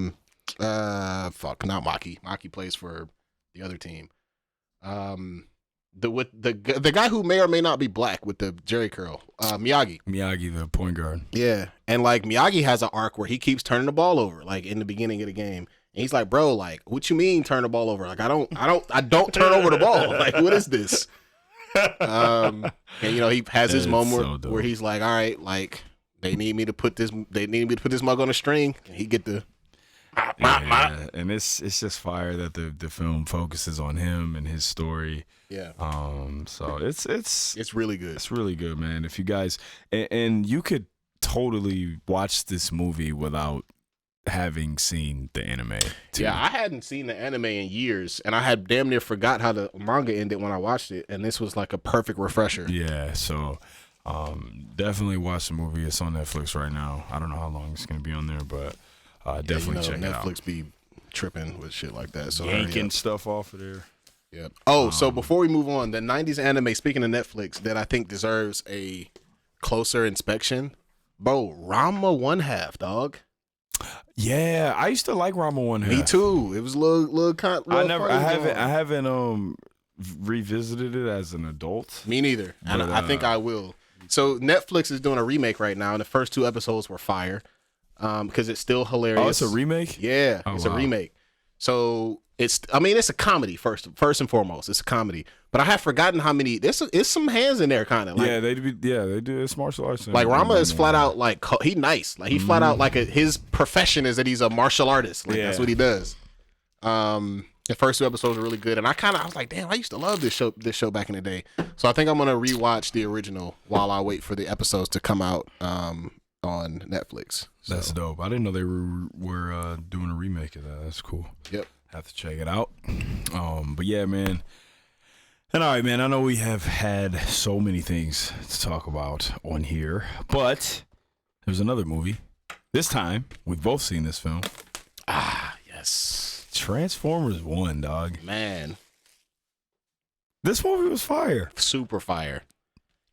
Maki. Maki plays for the other team. The guy who may or may not be black with the Jerry curl, Miyagi,
the point guard.
Yeah, and like Miyagi has an arc where he keeps turning the ball over, like in the beginning of the game, and he's like, "Bro, like, what you mean turn the ball over? Like, I don't turn over the ball. Like, what is this?" And he has his moment where he's like, "All right, like, they need me to put this mug on a string," and he get the.
And it's just fire that the film focuses on him and his story.
Yeah.
So it's
really good.
It's really good, man. If you guys and you could totally watch this movie without having seen the anime. Too.
Yeah, I hadn't seen the anime in years, and I had damn near forgot how the manga ended when I watched it, and this was like a perfect refresher.
Yeah, so definitely watch the movie. It's on Netflix right now. I don't know how long it's gonna be on there, but definitely check it out.
Netflix be tripping with shit like that. So
yanking stuff off of there.
Yep. Oh, so before we move on, the 90s anime, speaking of Netflix, that I think deserves a closer inspection. Bro, Ranma 1/2, dog.
Yeah, I used to like Ranma 1/2.
Me too. It was a little
I haven't revisited it as an adult.
Me neither. And I think I will. So Netflix is doing a remake right now, and the first 2 episodes were fire. Because it's still hilarious.
Oh, it's a remake?
Yeah,
it's
a remake. So it's a comedy first and foremost. It's a comedy. But I have forgotten how many. There's some hands in there, kind of. Like,
they do. It's martial arts.
Like Ranma is flat out like he nice. Like he flat out like his profession is that he's a martial artist. Like that's what he does. The first 2 episodes were really good, and I was like, damn, I used to love this show back in the day. So I think I'm gonna rewatch the original while I wait for the episodes to come out on Netflix. So.
That's dope. I didn't know they were doing a remake of that. That's cool.
Yep.
Have to check it out. But yeah, man. And all right, man, I know we have had so many things to talk about on here, but there's another movie. This time, we've both seen this film.
Ah, yes.
Transformers 1, dog.
Man.
This movie was fire.
Super fire.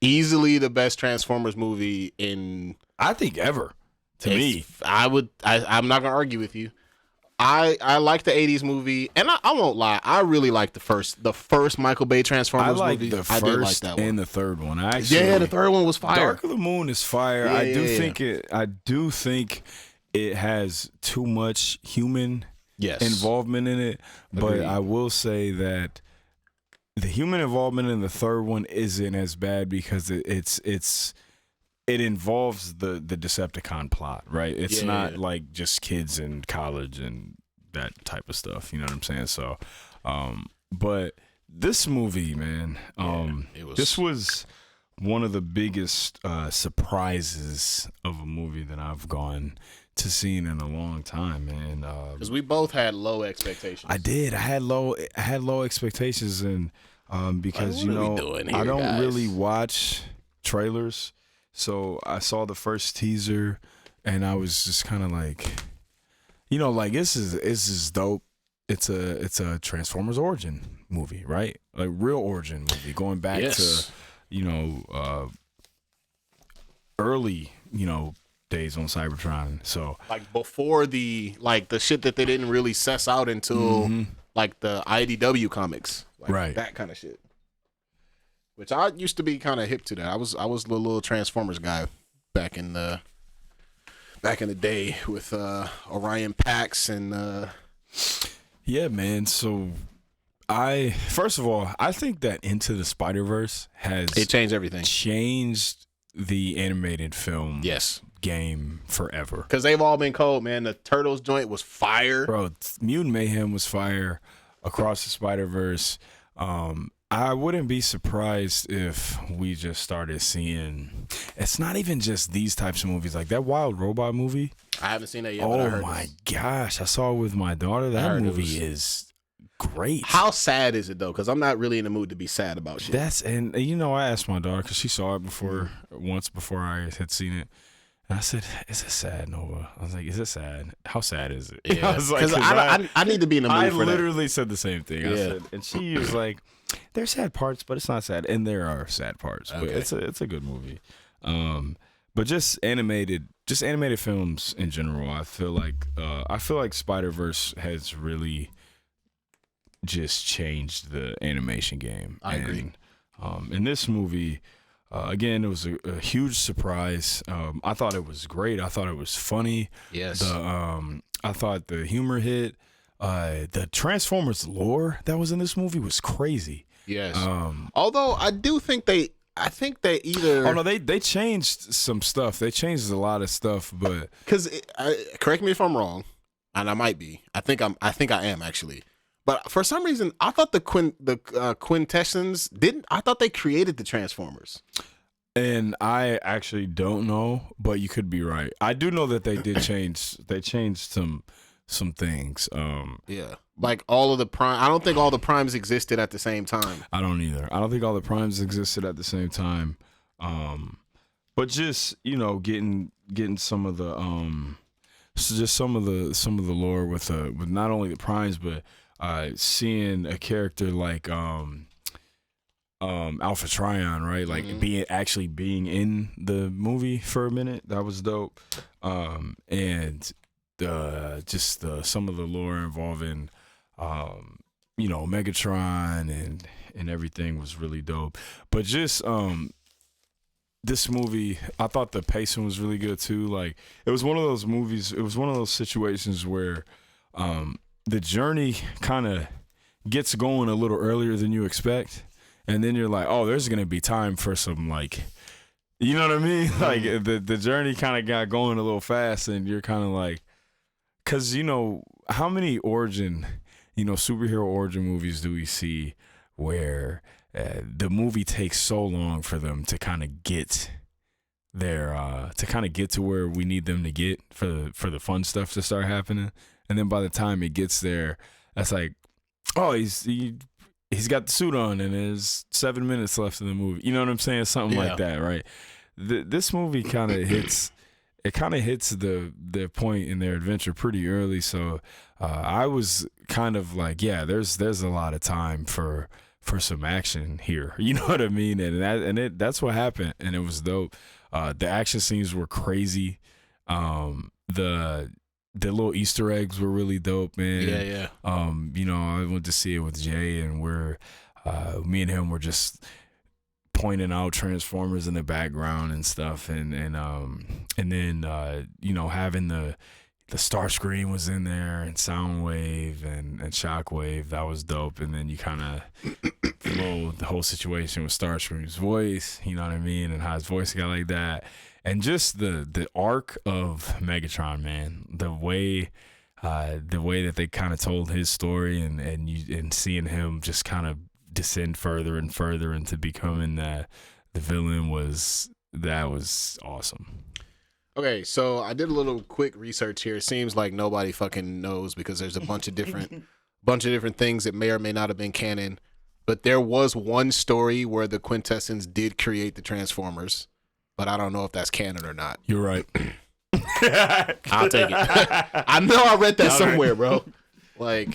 Easily the best Transformers movie in...
I think ever. To me.
I'm not going to argue with you. I like the 80s movie, and I won't lie, I really like the first Michael Bay Transformers movie.
I like the first and the third one.
The third one was fire.
Dark of the Moon is fire. I do think it has too much human involvement in it, but I will say that the human involvement in the third one isn't as bad because it involves the Decepticon plot, right? It's not like just kids in college and that type of stuff. You know what I'm saying? So, but this movie, man, this was one of the biggest surprises of a movie that I've gone to see in a long time, man.
Because we both had low expectations.
I did. I had low expectations, and because
I
don't really watch trailers. So I saw the first teaser, and I was just kind of like, like this is dope. It's a Transformers origin movie, right? Like real origin movie, going back to early days on Cybertron. So
like before the shit that they didn't really suss out until like the IDW comics,
right?
That kind of shit. Which I used to be kind of hip to that. I was the little Transformers guy back in the day with Orion Pax and
yeah, man. So first of all, I think that Into the Spider-Verse has
changed everything.
Changed the animated film game forever.
Because they've all been cold, man. The Turtles joint was fire.
Bro, Mutant Mayhem was fire. Across the Spider-Verse. I wouldn't be surprised if we just started seeing. It's not even just these types of movies, like that Wild Robot movie.
I haven't seen that yet. But I heard
my gosh, I saw it with my daughter. That movie is great.
How sad is it though? Because I'm not really in the mood to be sad about shit.
I asked my daughter because she saw it once before I had seen it. And I said, "Is it sad, Nova?" I was like, "Is it sad? How sad is it?"
Yeah. I need to be in the mood for that.
I literally said the same thing. I said, and she was like, "There's sad parts, but it's not sad." And there are sad parts, but it's a good movie. But just animated films in general, I feel like Spider-Verse has really just changed the animation game.
I agree.
In this movie. Again, it was a huge surprise. I thought it was great. I thought it was funny.
Yes.
I thought the humor hit. The Transformers lore that was in this movie was crazy.
Yes. Although I think they either.
Oh no, they changed some stuff. They changed a lot of stuff, but
because correct me if I'm wrong, and I might be. I think I am actually. But for some reason, I thought the Quintessence didn't. I thought they created the Transformers.
And I actually don't know, but you could be right. I do know that they did change. They changed some things.
Yeah, like all of the prime. I don't think all the primes existed at the same time.
I don't either. I don't think all the primes existed at the same time. But just getting some of the just some of the lore with not only the primes, but seeing a character like Alpha Trion, right? Like being in the movie for a minute. That was dope. And just some of the lore involving Megatron and everything was really dope. But just this movie, I thought the pacing was really good too. Like it was one of those movies, it was one of those situations where the journey kind of gets going a little earlier than you expect. And then you're like, oh, there's going to be time for some, like, you know what I mean? Like, the journey kind of got going a little fast, and you're kind of like, because, how many superhero origin movies do we see where the movie takes so long for them to kind of get to where we need them to get for the fun stuff to start happening? And then by the time it gets there, that's like, oh, he's got the suit on and there's 7 minutes left in the movie. You know what I'm saying? Something like that, right? This movie kind of hits the point in their adventure pretty early. So I was kind of like, yeah, there's a lot of time for some action here. You know what I mean? And that's what happened, and it was dope. The action scenes were crazy. The little Easter eggs were really dope, man.
Yeah.
I went to see it with Jay, and me and him were just pointing out Transformers in the background and stuff, and then having the Starscream was in there, and Soundwave and Shockwave. That was dope. And then you kind of flow the whole situation with Starscream's voice, you know what I mean, and how his voice got like that. And just the arc of Megatron, man, the way that they kind of told his story, and seeing him just kind of descend further and further into becoming the villain was awesome.
Okay, so I did a little quick research here. It seems like nobody fucking knows because there's a bunch of different things that may or may not have been canon. But there was one story where the Quintessence did create the Transformers, but I don't know if that's canon or not.
You're right.
I'll take it. I know I read that somewhere, bro. Like,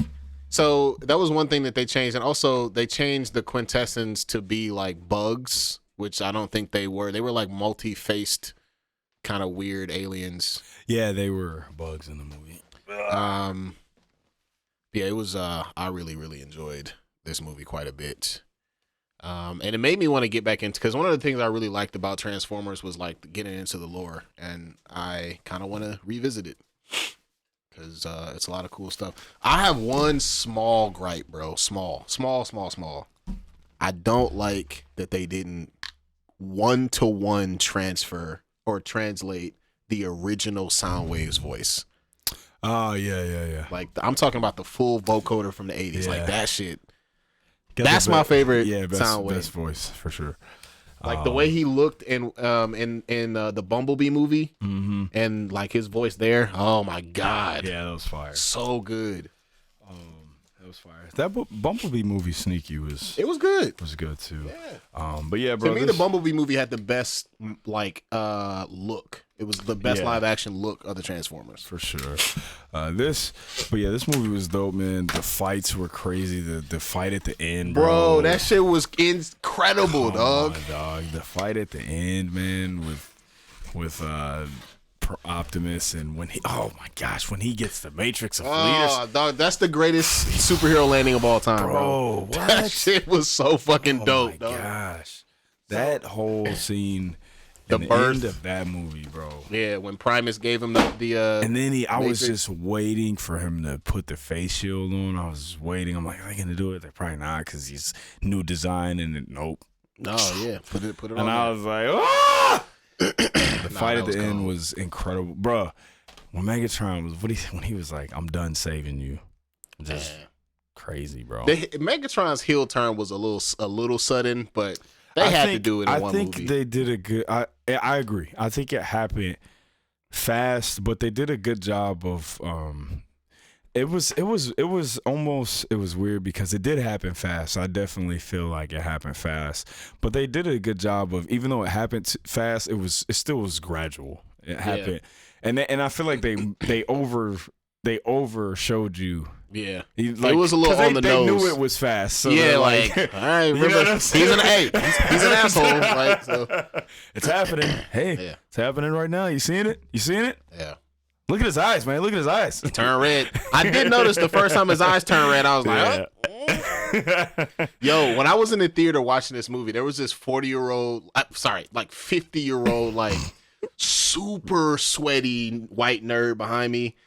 so that was one thing that they changed. And also they changed the Quintessence to be like bugs, which I don't think they were. They were like multi-faced kind of weird aliens.
Yeah, they were bugs in the movie.
Yeah, it was I really, really enjoyed this movie quite a bit. And it made me want to get back into, because one of the things I really liked about Transformers was like getting into the lore, and I kind of want to revisit it because it's a lot of cool stuff. I have one small gripe, bro. Small. I don't like that they didn't 1-to-1 transfer or translate the original Soundwave's voice.
Oh, yeah.
Like, I'm talking about the full vocoder from the 80s.
Yeah.
Like, that shit. That's my favorite Soundwave.
Best voice, for sure.
Like, the way he looked in the Bumblebee movie, and, like, his voice there. Oh, my God.
Yeah, that was fire.
So good.
That was fire. That Bumblebee movie, Sneaky,
It was good.
was good, too.
Yeah.
But, yeah, bro.
To me, the Bumblebee movie had the best, like, look. It was the best live action look of the Transformers.
For sure. This movie was dope, man. The fights were crazy. The fight at the end, bro.
That shit was incredible, dog.
Dog. The fight at the end, man, with Optimus, and when he gets the Matrix of leaders.
Dog, that's the greatest superhero landing of all time, bro.
What?
That shit was so fucking dope, dog.
Gosh. That whole scene.
The birth
end of that movie, bro.
Yeah, when Primus gave him the
and then I was
Matrix.
just waiting for him to put the face shield on. I was waiting. I'm like, are they gonna do it? They're probably not, because he's new design, and nope.
Oh yeah, put it on.
And I
there.
was like, ah! The fight at the end was incredible, bro. When Megatron was when he was like, I'm done saving you, just crazy, bro.
Megatron's heel turn was a little sudden, but They had to do it in one movie.
I think they did a good. I agree. I think it happened fast, but they did a good job of. It was weird because it did happen fast. I definitely feel like it happened fast, but they did a good job of, even though it happened fast, it still was gradual. It happened, and I feel like they over showed you.
Yeah,
like,
it was a little on the nose. They knew
it was fast. So
yeah, like all right, remember, he's an he's an asshole. Like, so.
It's happening. Hey, it's happening right now. You seeing it?
Yeah.
Look at his eyes, man. Look at his eyes.
Turn red. I did notice the first time his eyes turned red, I was like, oh. Yo, when I was in the theater watching this movie, there was this 50-year-old, like super sweaty white nerd behind me.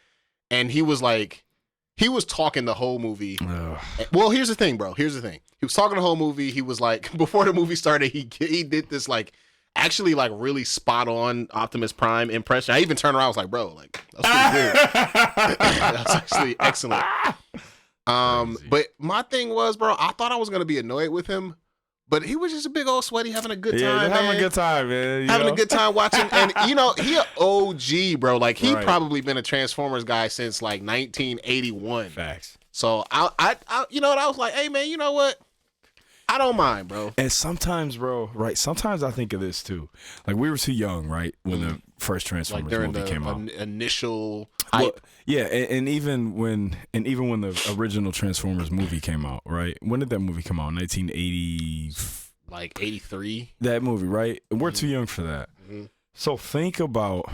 And he was talking the whole movie. Ugh. Well, here's the thing, bro. He was talking the whole movie. He was like, before the movie started, he did this like, actually like really spot on Optimus Prime impression. I even turned around, I was like, bro, like that's pretty good. That's actually excellent. But my thing was, bro, I thought I was gonna be annoyed with him, but he was just a big old sweaty having a good time.
Having a good time, man.
Having a good time watching, and he an OG, bro. Like he probably been a Transformers guy since like 1981.
Facts.
So I you know what, I was like, hey man, you know what? I don't mind, bro.
And sometimes, bro, right? Sometimes I think of this too. Like we were too young, right, when the first Transformers movie came out.
Initial hype.
Well, yeah, and even when the original Transformers movie came out, right? When did that movie come out? 1980.
Like 83.
That movie, right? We're too young for that.
Mm-hmm.
So think about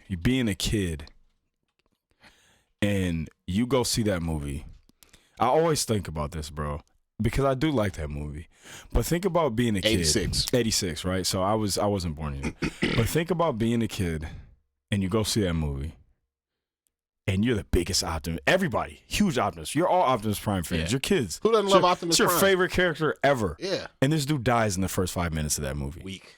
you being a kid, and you go see that movie. I always think about this, bro. Because I do like that movie. But think about being a kid. 86, right? So I wasn't born yet. But think about being a kid and you go see that movie and you're the biggest Optimus. Everybody, huge Optimus. You're all Optimus Prime fans. You're kids.
Who doesn't love Optimus Prime?
It's your favorite character ever.
Yeah.
And this dude dies in the first 5 minutes of that movie.
Weak.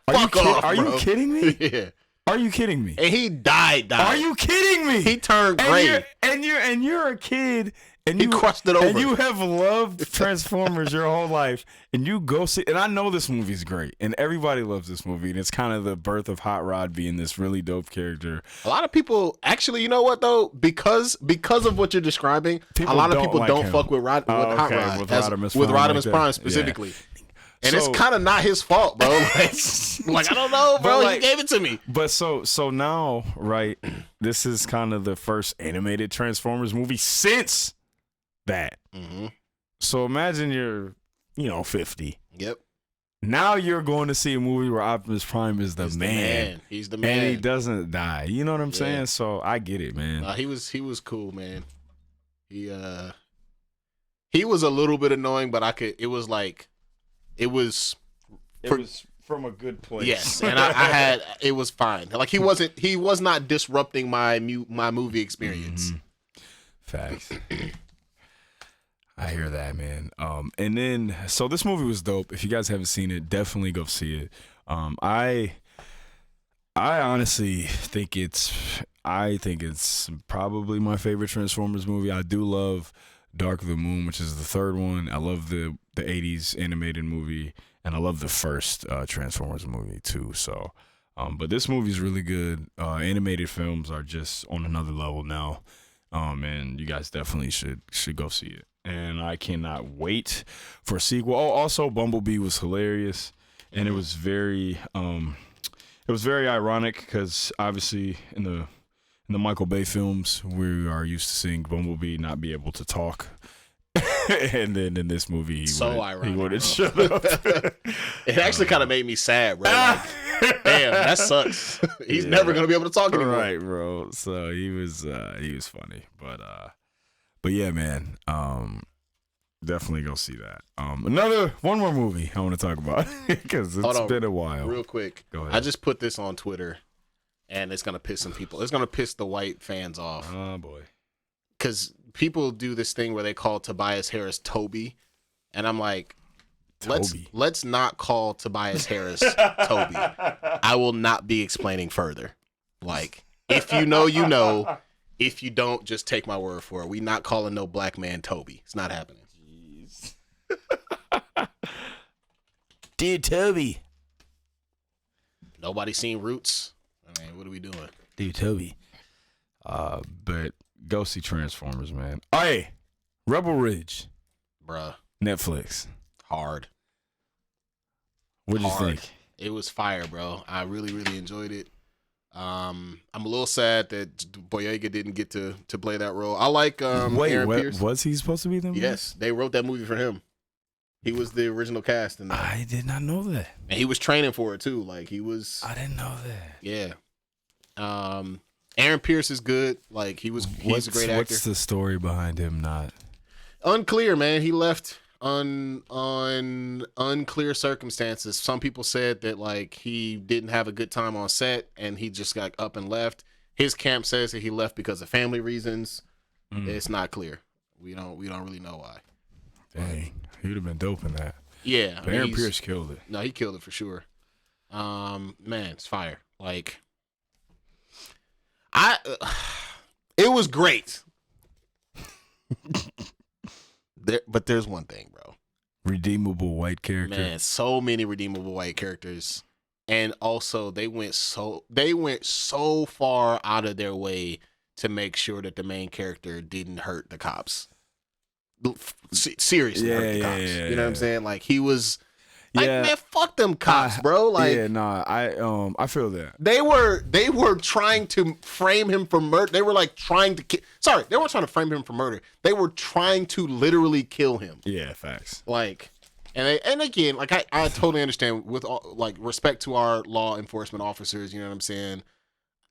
Are you kidding me?
Yeah.
Are you kidding me?
And he died.
Are you kidding me?
He turned gray.
And you're a kid. And
he crushed it over.
And you have loved Transformers your whole life. And you go see, and I know this movie's great. And everybody loves this movie. And it's kind of the birth of Hot Rod being this really dope character.
A lot of people, actually, you know what, though? Because of what you're describing, a lot of people don't fuck with Hot Rod. With Rodimus Prime specifically. Yeah. And it's kind of not his fault, bro. Like I don't know, bro. He gave it to me.
But so now, right, this is kind of the first animated Transformers movie since that.
Mm-hmm.
So imagine you're, 50.
Yep.
Now you're going to see a movie where Optimus Prime is the man.
He's the man.
And he doesn't die. You know what I'm saying? So I get it, man.
He was cool, man. He was a little bit annoying, but it was
from a good place.
Yes, and it was fine. Like he was not disrupting my movie experience.
Mm-hmm. Facts. I hear that, man. And then so this movie was dope. If you guys haven't seen it, definitely go see it. I honestly think it's probably my favorite Transformers movie. I do love Dark of the Moon, which is the third one. I love the 80s animated movie, and I love the first Transformers movie too. So, but this movie is really good. Animated films are just on another level now, and you guys definitely should go see it. And I cannot wait for a sequel. Oh, also Bumblebee was hilarious, and it was very ironic because obviously in the Michael Bay films, we are used to seeing Bumblebee not be able to talk. And then in this movie, he wouldn't shut up.
It actually kind of made me sad, bro. Like, damn, that sucks. He's never gonna be able to talk anymore.
Right, bro. So he was funny, but yeah, man. Definitely go see that. One more movie I want to talk about because it's been a while.
Real quick,
go ahead.
I just put this on Twitter. And it's going to piss some people. It's going to piss the white fans off.
Oh, boy.
Because people do this thing where they call Tobias Harris Toby. And I'm like, let's not call Tobias Harris Toby. I will not be explaining further. Like, if you know, you know. If you don't, just take my word for it. We not calling no black man Toby. It's not happening.
Jeez. Dear Toby.
Nobody seen Roots. I mean, what are we doing?
Dear Toby. But go see Transformers, man. Hey, Rebel Ridge.
Bruh.
Netflix.
Hard.
What'd you think?
It was fire, bro. I really, really enjoyed it. I'm a little sad that Boyega didn't get to play that role. I like Aaron Pierce.
Was he supposed to be them?
Yes, they wrote that movie for him. He was the original cast in that.
I did not know that.
And he was training for it too. Like he was.
I didn't know that.
Yeah. Aaron Pierce is good. Like he's a great actor.
What's the story behind him not?
Unclear, man. He left on unclear circumstances. Some people said that like he didn't have a good time on set and he just got up and left. His camp says that he left because of family reasons. It's not clear. We don't really know why.
Dang, he would have been dope in that.
Yeah,
but Aaron Pierce killed it.
No, he killed it for sure. Man, it's fire. Like, it was great. But there's one thing, bro.
Redeemable white character.
Man, so many redeemable white characters, and also they went so far out of their way to make sure that the main character didn't hurt the cops. Seriously, hurt the cops. You know what I'm saying? Like he was. Like, man, fuck them cops, bro. Like,
I feel that.
They were trying to frame him for murder. They were like trying to they weren't trying to frame him for murder. They were trying to literally kill him.
Yeah, facts.
Like, and again, like I totally understand with all, like respect to our law enforcement officers. You know what I'm saying?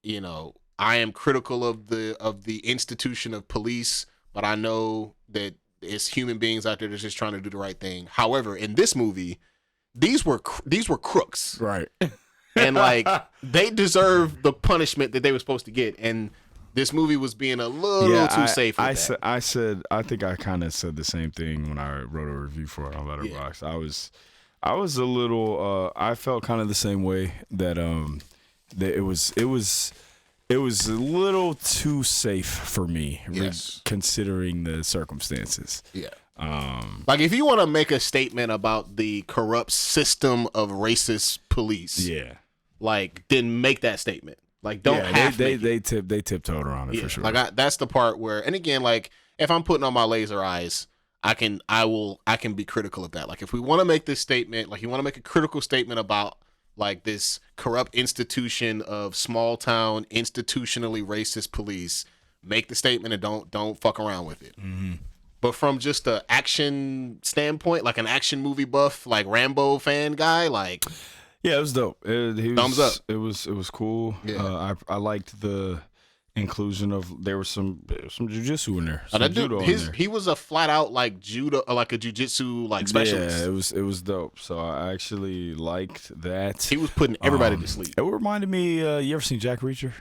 You know, I am critical of the institution of police, but I know that it's human beings out there that's just trying to do the right thing. However, in this movie, these were crooks,
right?
And like they deserve the punishment that they were supposed to get. And this movie was being a little too safe.
I think I kind of said the same thing when I wrote a review for it on Letterboxd. Yeah. I was a little. I felt kind of the same way that that it was a little too safe for me, considering the circumstances.
Yeah. Like if you want to make a statement about the corrupt system of racist police, like then make that statement. Like don't
they tiptoed around it for sure.
Like that's the part where, and again, like if I'm putting on my laser eyes, I can be critical of that. Like if we want to make this statement, like you want to make a critical statement about like this corrupt institution of small town institutionally racist police, make the statement and don't fuck around with it.
Mm-hmm.
But from just an action standpoint, like an action movie buff, like Rambo fan guy, like
it was dope.
Thumbs up.
It was cool.
Yeah.
I liked the inclusion of there was some jiu-jitsu in there.
Judo in there. He was a flat out like judo, like a jiu-jitsu like specialist.
Yeah, it was dope. So I actually liked that.
He was putting everybody to sleep.
It reminded me. You ever seen Jack Reacher?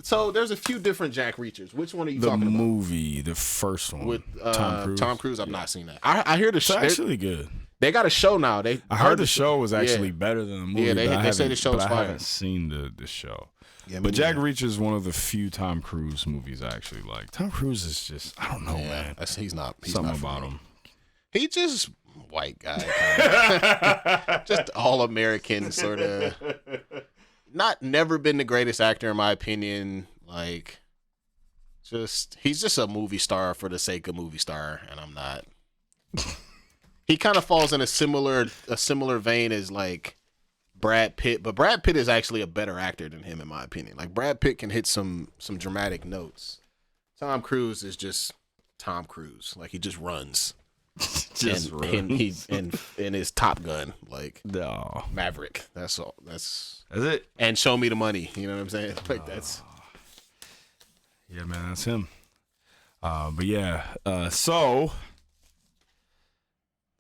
So there's a few different Jack Reachers. Which one are you talking about?
The movie, the first one
with Tom Cruise. I've not seen that. I hear the show
actually good.
They got a show now.
I heard the show was actually better than the movie.
Yeah, they say the show's fire.
I haven't seen the show.
Yeah,
but Jack Reacher is one of the few Tom Cruise movies I actually like. Tom Cruise is just, I don't know, man.
He's not
something about him.
He just white guy, just all American sort of. Never been the greatest actor in my opinion. Like, he's just a movie star for the sake of movie star, and I'm not. He kind of falls in a similar vein as like Brad Pitt, but Brad Pitt is actually a better actor than him in my opinion. Like Brad Pitt can hit some dramatic notes. Tom Cruise is just Tom Cruise. Like he just runs. And his Top Gun, like Maverick. That's all. That's
it.
And Show Me the Money. You know what I'm saying? Like that's.
Yeah, man, that's him. But yeah, so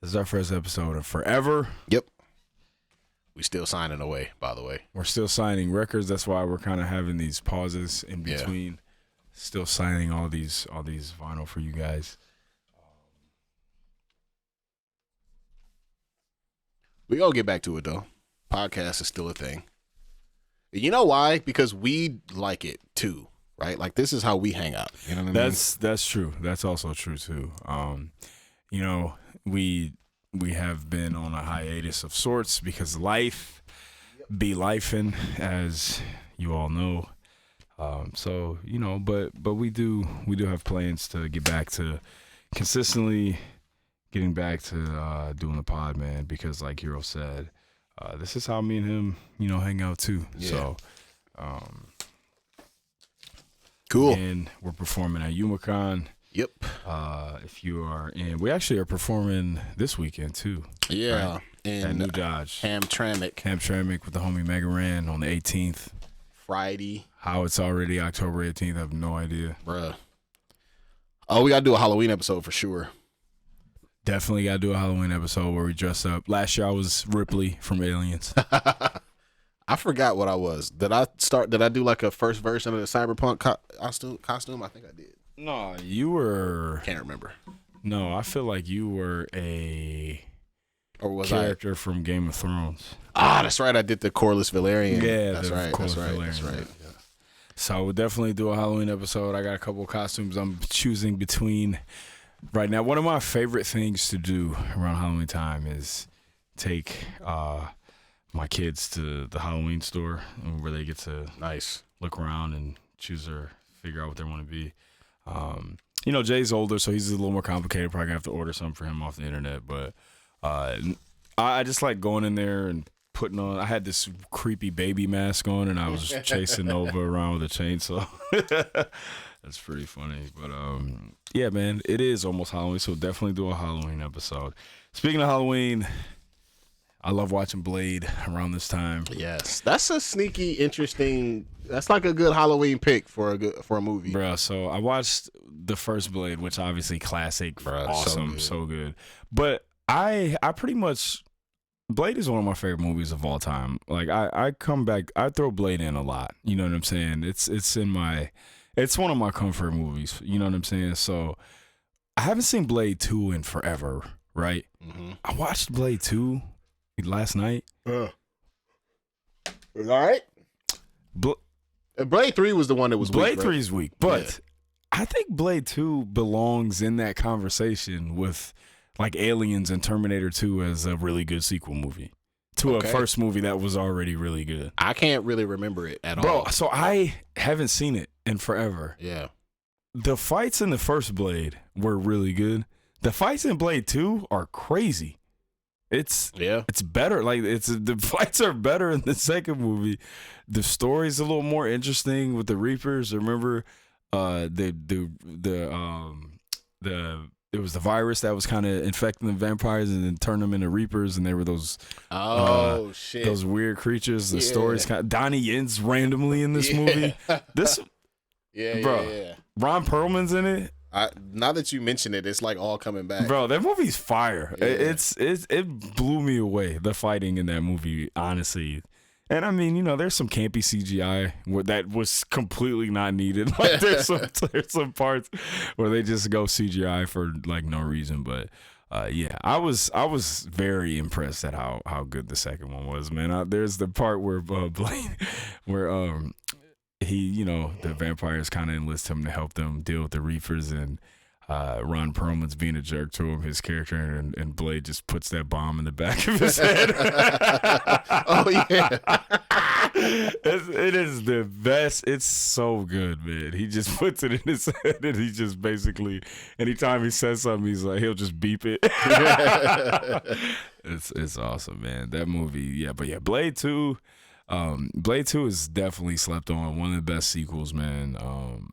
this is our first episode of Forever.
Yep. We still signing away, by the way.
We're still signing records. That's why we're kind of having these pauses in between. Yeah. Still signing all these vinyl for you guys.
We gonna get back to it though. Podcast is still a thing. You know why? Because we like it too, right? Like this is how we hang out. You know what I mean?
That's true. That's also true too. You know, we we have been on a hiatus of sorts because life be lifing, as you all know. So but we do have plans to get back to consistently getting back to doing the pod, man. Because like Hero said, this is how me and him, hang out too. Yeah. So,
cool.
And we're performing at UMACon.
Yep.
If you are in, we actually are performing this weekend too.
Yeah.
Right?
In
at New Dodge. Hamtramck with the homie Mega Ran on the 18th.
Friday.
How it's already October 18th, I have no idea.
Bruh. Oh, we got to do a Halloween episode for sure.
Definitely got to do a Halloween episode where we dress up. Last year I was Ripley from Aliens.
I forgot what I was. Did I do like a first version of the cyberpunk costume? I think I did.
No, you were...
Can't remember.
No, I feel like you were a
character
from Game of Thrones.
Ah, that's right. I did the Corlys Velaryon.
Yeah,
that's right. That's right.
Yeah. So we'll definitely do a Halloween episode. I got a couple of costumes I'm choosing between right now. One of my favorite things to do around Halloween time is take my kids to the Halloween store where they get to look around and choose or figure out what they want to be. Jay's older, so he's a little more complicated. Probably gonna have to order something for him off the internet, but I just like going in there and putting on. I had this creepy baby mask on, and I was chasing Nova around with a chainsaw. That's pretty funny, but yeah, man, it is almost Halloween, so definitely do a Halloween episode. Speaking of Halloween, I love watching Blade around this time.
Yes, that's a sneaky, interesting. That's like a good Halloween pick for a movie,
bro. So I watched the first Blade, which obviously classic,
bruh,
awesome, so good. But I pretty much Blade is one of my favorite movies of all time. Like I come back, I throw Blade in a lot. You know what I'm saying? It's one of my comfort movies. You know what I'm saying? So I haven't seen Blade 2 in forever, right?
Mm-hmm.
I watched Blade 2 last night.
All right. Blade 3 was the one that was
Blade
weak,
3
right?
is weak, but I think Blade 2 belongs in that conversation with like Aliens and Terminator 2 as a really good sequel movie to a first movie that was already really good.
I can't really remember it at all.
Bro, so I haven't seen it in forever.
Yeah.
The fights in the first Blade were really good. The fights in Blade 2 are crazy. It's better. Like the fights are better in the second movie. The story's a little more interesting with the Reapers. Remember, it was the virus that was kind of infecting the vampires and then turned them into Reapers, and they were those
shit,
those weird creatures. The story's kind of Donnie Yen's randomly in this movie. This, Ron Perlman's in it.
Now that you mention it, it's like all coming back.
Bro, that movie's fire.
Yeah.
It blew me away, the fighting in that movie, honestly. And I mean, there's some campy CGI that was completely not needed. Like there's some parts where they just go CGI for like no reason. But yeah, I was very impressed at how good the second one was, man. There's the part where Blaine, where he, the vampires kind of enlist him to help them deal with the Reapers, and Ron Perlman's being a jerk to him, his character, and Blade just puts that bomb in the back of his head.
Oh yeah,
it is the best. It's so good, man. He just puts it in his head, and he just basically, anytime he says something, he'll just beep it. It's awesome, man. That movie, yeah. But yeah, Blade 2. Blade 2 is definitely slept on. One of the best sequels, man.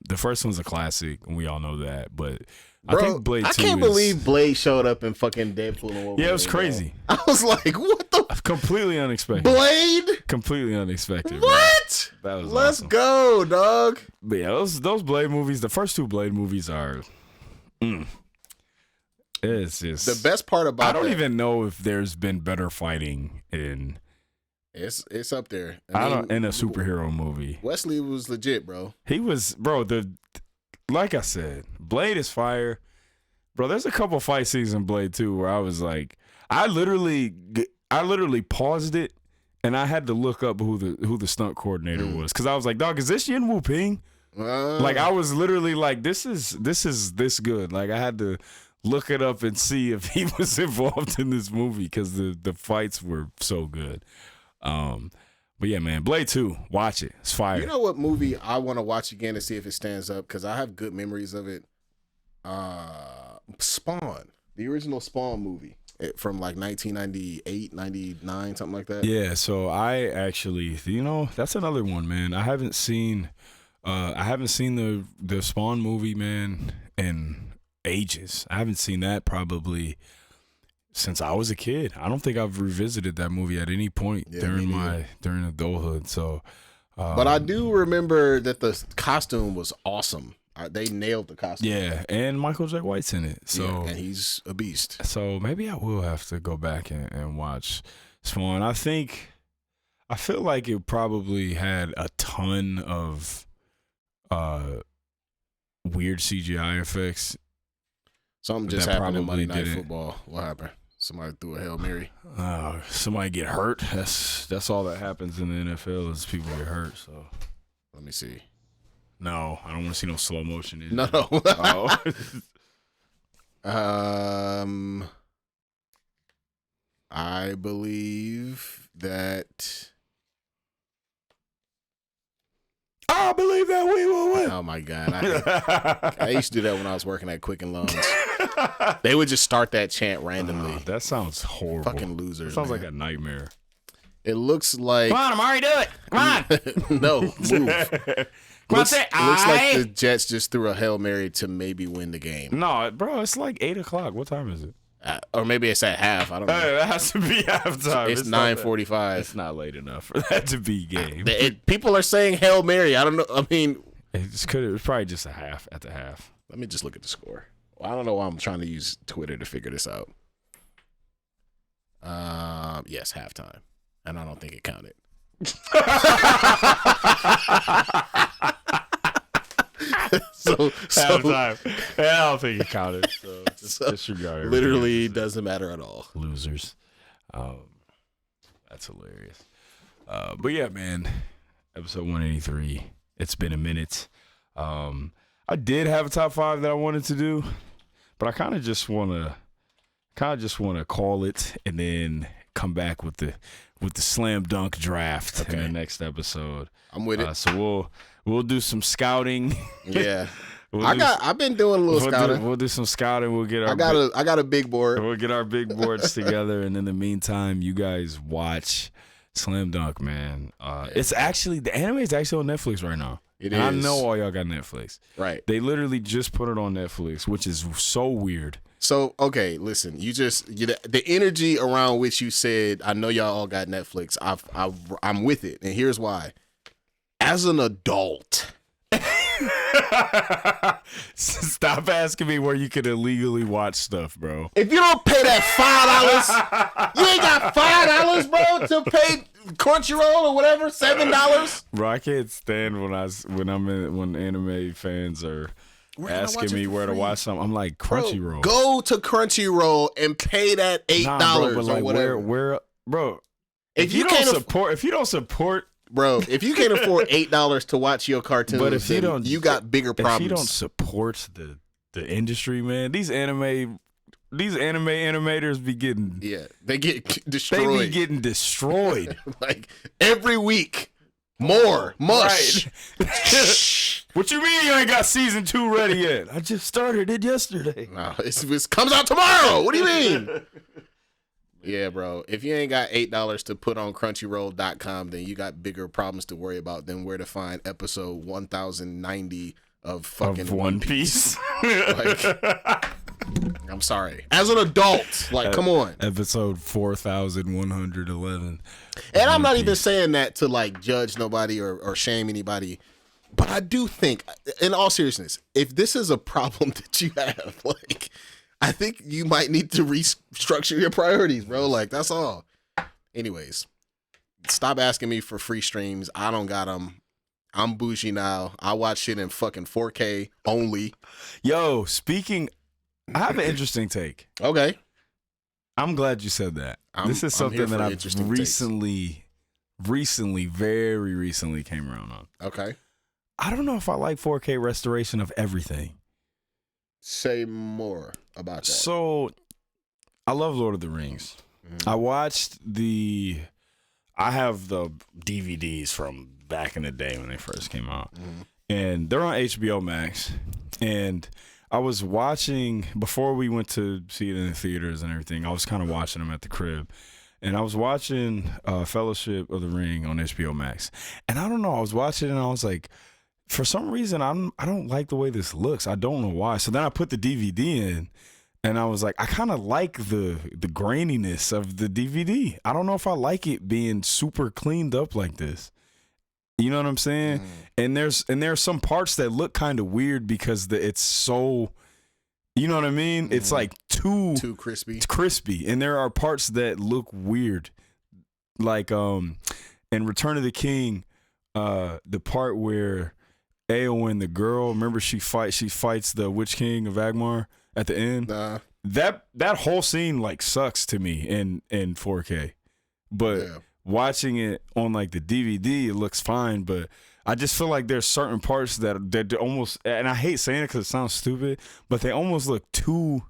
The first one's a classic, and we all know that. But
bro,
I think Blade 2
I can't believe Blade showed up in fucking Deadpool and Wolverine.
Yeah, it was crazy.
Man. I was like, what the?
Completely unexpected.
Blade?
Completely unexpected.
What?
Bro. That was
Let's
awesome.
go, dog.
But yeah, those Blade movies, the first two Blade movies are... It's just...
The best part about
I don't even know if there's been better fighting in...
It's up there.
In a superhero movie.
Wesley was legit, bro.
He was, bro. Like I said, Blade is fire, bro. There's a couple fight scenes in Blade 2 where I was like, I literally paused it and I had to look up who the stunt coordinator was, because I was like, dog, is this Yin Wu Ping? Like I was literally like, this is this good. Like I had to look it up and see if he was involved in this movie because the fights were so good. But yeah, man, Blade 2, watch it. It's fire.
You know what movie I want to watch again to see if it stands up? Because I have good memories of it. Spawn, the original Spawn movie from like 1998, 99, something like that.
Yeah, so I actually, that's another one, man. I haven't seen the Spawn movie, man, in ages. I haven't seen that probably since I was a kid. I don't think I've revisited that movie at any point during adulthood. So,
but I do remember that the costume was awesome. They nailed the costume.
Yeah, and Michael J. White's in it. So
and he's a beast.
So maybe I will have to go back and watch Spawn. I feel like it probably had a ton of weird CGI effects.
Something just happened in Monday Night Football. What happened? Somebody threw a Hail Mary.
Somebody get hurt. That's all that happens in the NFL is people get hurt. So
let me see.
No, I don't want to see no slow motion.
No. I believe that.
I believe that we will win.
Oh my God! I used to do that when I was working at Quicken Loans. They would just start that chant randomly.
That sounds horrible.
Fucking losers.
Sounds like a nightmare.
It looks like.
Come on, Amari, do it. Come on.
No, move. Looks like the Jets just threw a Hail Mary to maybe win the game.
No, bro, it's like 8:00. What time is it?
Or maybe it's at half. I don't know.
Hey, it has to be halftime.
It's 9:45.
It's not late enough for that to be game.
People are saying Hail Mary. I don't know. I mean,
it was probably just a half at the half.
Let me just look at the score. Well, I don't know why I'm trying to use Twitter to figure this out. Yes, halftime, and I don't think it counted. so
halftime. I don't think it counted. So just disregard.
Literally doesn't matter at all.
Losers. That's hilarious. But yeah, man. Episode 183. It's been a minute. I did have a top 5 that I wanted to do, but I kind of just want to call it and then come back with the slam dunk draft in the next episode.
I'm with it.
So we'll do some scouting.
Yeah. I've been doing a little scouting.
We'll do some scouting. We'll get our
I got a big board.
We'll get our big boards together, and in the meantime, you guys watch Slam Dunk, man. It's actually the anime is actually on Netflix right now.
It is.
I know all y'all got Netflix.
Right.
They literally just put it on Netflix, which is so weird.
So, okay, listen, the energy around which you said, I know y'all all got Netflix. I'm with it. And here's why. As an adult.
Stop asking me where you can illegally watch stuff, bro.
If you don't pay that $5, you ain't got $5, bro, to pay Crunchyroll or whatever, $7.
Bro, I can't stand when anime fans are asking me where to watch something. I'm like, Crunchyroll.
Go to Crunchyroll and pay that $8 or whatever.
Where, bro? If you don't support.
Bro, if you can't afford $8 to watch your cartoons,
but if you don't,
you got bigger problems.
If you don't support the industry, man, these animators be getting
they get destroyed.
They be getting destroyed
like every week. More mush.
Right. What you mean you ain't got season 2 ready yet? I just started it yesterday.
No, it comes out tomorrow. What do you mean? Yeah, bro. If you ain't got $8 to put on Crunchyroll.com, then you got bigger problems to worry about than where to find episode 1090 of fucking One Piece. Like, I'm sorry. As an adult, like, come on.
Episode 4111.
And I'm not even saying that to like judge nobody or shame anybody, but I do think, in all seriousness, if this is a problem that you have, like, I think you might need to restructure your priorities, bro. Like, that's all. Anyways, stop asking me for free streams. I don't got them. I'm bougie now. I watch shit in fucking 4K only.
Yo, I have an interesting take.
Okay.
I'm glad you said that. This is something that I've recently, very recently came around on.
Okay.
I don't know if I like 4K restoration of everything.
Say more about that.
So, I love Lord of the Rings. I watched I have the DVDs from back in the day when they first came out. And they're on HBO Max. And I was watching, before we went to see it in the theaters and everything, I was kind of watching them at the crib. And I was watching Fellowship of the Ring on HBO Max. And I don't know, I was watching it and I was like, for some reason, I don't like the way this looks. I don't know why. So then I put the DVD in. And I was like, I kind of like the graininess of the DVD. I don't know if I like it being super cleaned up like this. You know what I'm saying? And there's some parts that look kind of weird because it's so, you know what I mean? It's like too crispy. And there are parts that look weird. Like in Return of the King, the part where Eowyn, the girl, remember she fights the Witch King of Agmar at the end. That whole scene like sucks to me in 4K, but watching it on like the DVD, it looks fine. But I just feel like there's certain parts that almost, and I hate saying it because it sounds stupid, but they almost look too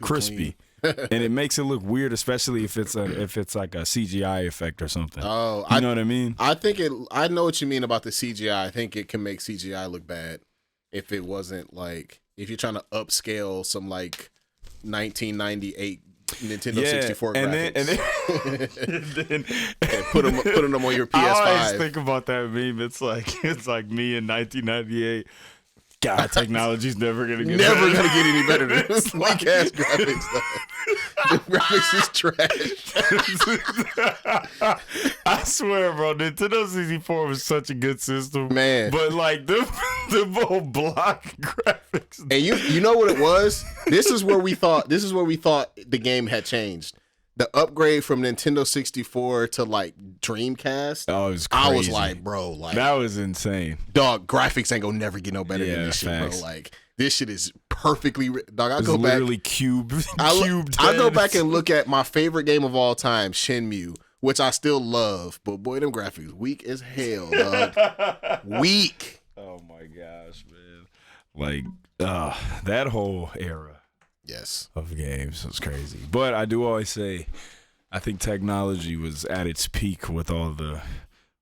crispy, and it makes it look weird, especially if it's like a CGI effect or something. Oh, you know what I mean?
I know what you mean about the CGI. I think it can make CGI look bad if it wasn't like. If you're trying to upscale some like 1998 Nintendo 64 graphics, and put them on your PS5.
I always think about that meme. It's like me in 1998. God, technology's never gonna get
any better than this weak ass graphics. The graphics is
trash. I swear, bro, Nintendo 64 was such a good system,
man.
But like the whole block graphics.
And you know what it was? This is where we thought the game had changed. The upgrade from Nintendo 64 to like Dreamcast.
Oh, it was crazy.
I was like, bro, like
that was insane.
Dog, graphics ain't gonna never get no better than this shit, bro. Like this shit is perfectly. Dog, I go back.
Literally cubed.
I go back and look at my favorite game of all time, Shenmue, which I still love, but boy, them graphics weak as hell, dog. Weak.
Oh my gosh, man! Like that whole era.
Yes.
Of games. It was crazy. But I do always say I think technology was at its peak with all the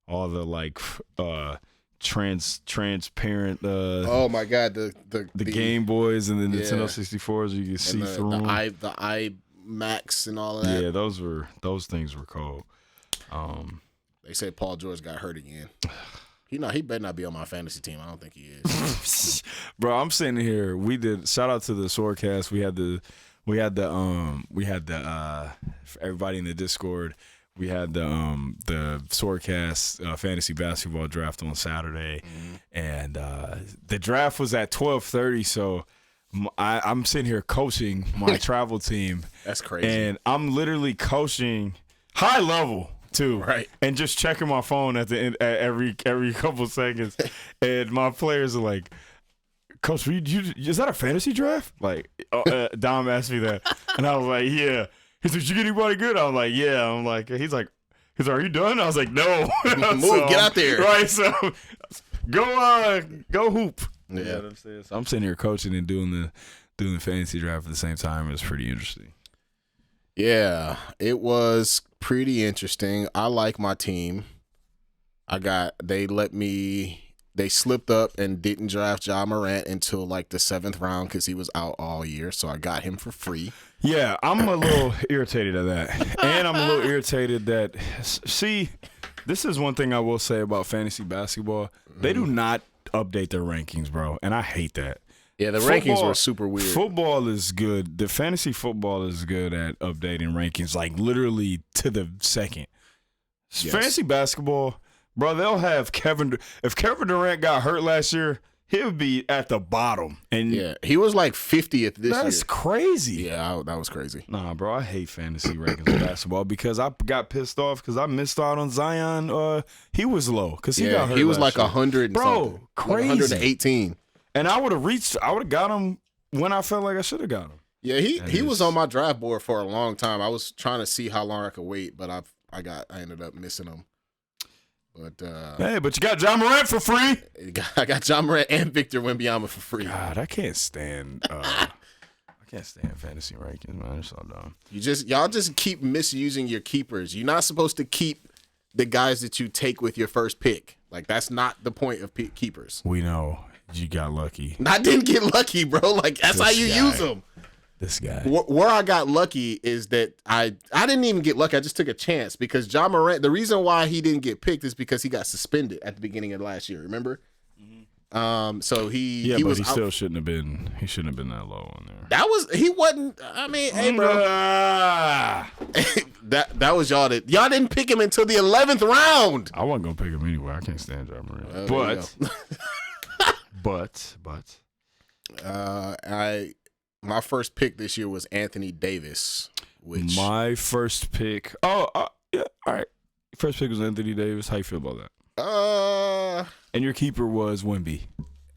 like transparent
oh my god, the
Game Boys and the Nintendo 64s you can see through them.
The iMacs and all of that.
Yeah, those things were cold.
They say Paul George got hurt again. He better not be on my fantasy team. I don't think he is.
Bro, I'm sitting here. We did shout out to the SwordCast. We had the for everybody in the Discord. We had the SwordCast fantasy basketball draft on Saturday, and the draft was at 12:30. So I'm sitting here coaching my travel team.
That's crazy.
And I'm literally coaching high level. Too,
right,
and just checking my phone at the end at every couple seconds, and my players are like, "Coach, is that a fantasy draft?" Like, Dom asked me that, and I was like, "Yeah." He's like, "Did you get anybody good?" I was like, "Yeah." I'm like, he's like, "Are you done?" I was like, "No."
Move, get out there,
right? So, go hoop. Yeah, you know what I'm saying? So I'm sitting here coaching and doing the fantasy draft at the same time. It was pretty interesting.
Yeah, it was pretty interesting. I like my team. They slipped up and didn't draft Ja Morant until like the 7th round because he was out all year. So I got him for free.
Yeah, I'm a little irritated at that. And I'm a little irritated that, see, this is one thing I will say about fantasy basketball. They do not update their rankings, bro. And I hate that.
Yeah, the rankings were super weird.
Football is good. The fantasy football is good at updating rankings, like literally to the second. Yes. Fantasy basketball, bro, they'll have if Kevin Durant got hurt last year, he would be at the bottom. And
yeah, he was like 50th this year.
That's crazy.
Yeah, that was crazy.
Nah, bro, I hate fantasy rankings of basketball because I got pissed off because I missed out on Zion. He was low because he got hurt.
He was
last
like
year.
100
bro,
something.
crazy.
Like 118.
And I would have got him when I felt like I should have got him.
Yeah, he was on my draft board for a long time. I was trying to see how long I could wait, but I ended up missing him. But
but you got John Morant for free.
I got John Morant and Victor Wembanyama for free.
God, I can't stand. I can't stand fantasy rankings, man. It's so dumb.
Y'all just keep misusing your keepers. You're not supposed to keep the guys that you take with your first pick. Like, that's not the point of keepers.
We know you got lucky.
I didn't get lucky, bro. Like, that's how you use them.
This guy.
Where I got lucky is that I didn't even get lucky. I just took a chance because John Morant, the reason why he didn't get picked is because he got suspended at the beginning of last year. Remember? So he
but
was
he
out.
still shouldn't have been. He shouldn't have been that low on there.
He wasn't. I mean, hey, bro. that was y'all didn't pick him until the 11th round.
I wasn't gonna pick him anyway. I can't stand John Morant. But
my first pick this year was Anthony Davis. Which
my first pick. Yeah, all right. First pick was Anthony Davis. How you feel about that?
And
your keeper was Wemby.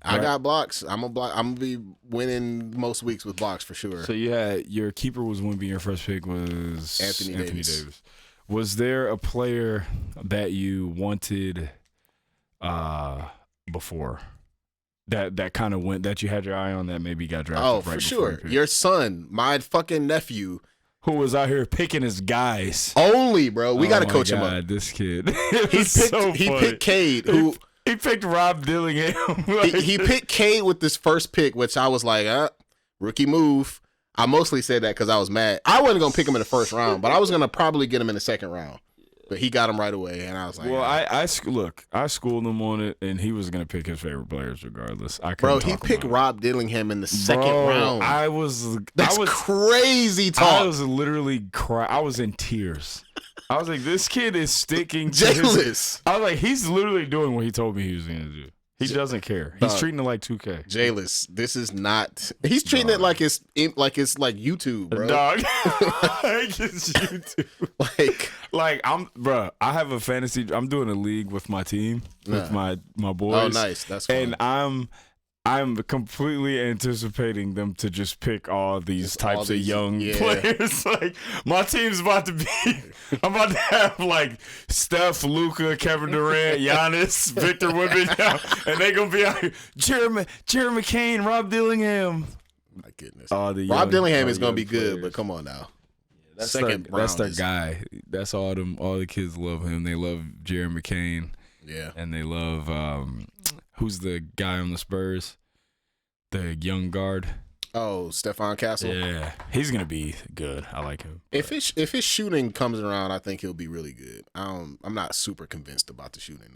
I got blocks. I'm gonna be winning most weeks with blocks for sure.
So your keeper was Wemby. Your first pick was
Anthony Davis.
Was there a player that you wanted before that kind of went that you had your eye on that maybe got drafted?
Oh, for sure. Your son, my fucking nephew,
who was out here picking his guys.
Only, bro. We got to coach him up.
This kid.
He picked Cade, who
he picked Rob Dillingham.
he picked Cade with this first pick, which I was like, rookie move. I mostly said that because I was mad. I wasn't gonna pick him in the first round, but I was gonna probably get him in the second round. But he got him right away, and I was like,
well, I schooled him on it, and he was gonna pick his favorite players regardless.
He picked Rob Dillingham in the second round. That's crazy talk.
I was literally I was in tears. I was like, this kid is sticking to
Jayless.
I was like, he's literally doing what he told me he was gonna do. He doesn't care. He's treating it like 2K.
Jayless, this is not. He's treating it like it's like YouTube, bro.
Dog, like it's YouTube. Like I have a fantasy. I'm doing a league with my team, with my boys.
Oh, nice. That's fun.
And I'm completely anticipating them to just pick all these types of young players. Like, my team's about to be, I'm about to have like Steph, Luka, Kevin Durant, Giannis, Victor Wembanyama, and they're gonna be out here. Jeremy McCain, Rob Dillingham.
My goodness,
Rob
Dillingham is gonna be good, but come on now.
That's their guy. That's all the kids love him. They love Jeremy McCain.
Yeah,
and they love who's the guy on the Spurs? The young guard.
Oh, Stephon Castle.
Yeah, he's gonna be good. I like him.
If his shooting comes around, I think he'll be really good. I'm not super convinced about the shooting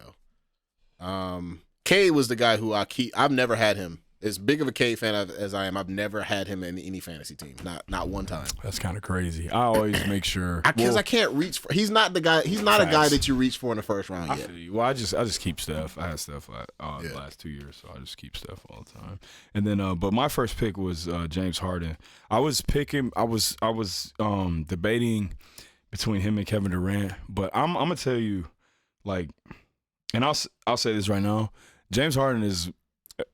though. Cade was the guy who I've never had him. As big of a Cade fan as I am, I've never had him in any fantasy team. Not one time.
That's kind of crazy. I always make sure
because I can't reach for. He's not the guy. He's not a guy that you reach for in the first round yet.
Well, I just keep Steph. I had Steph the last 2 years, so I just keep Steph all the time. And then, but my first pick was James Harden. I was debating between him and Kevin Durant, but I'm gonna tell you, like, and I'll say this right now, James Harden is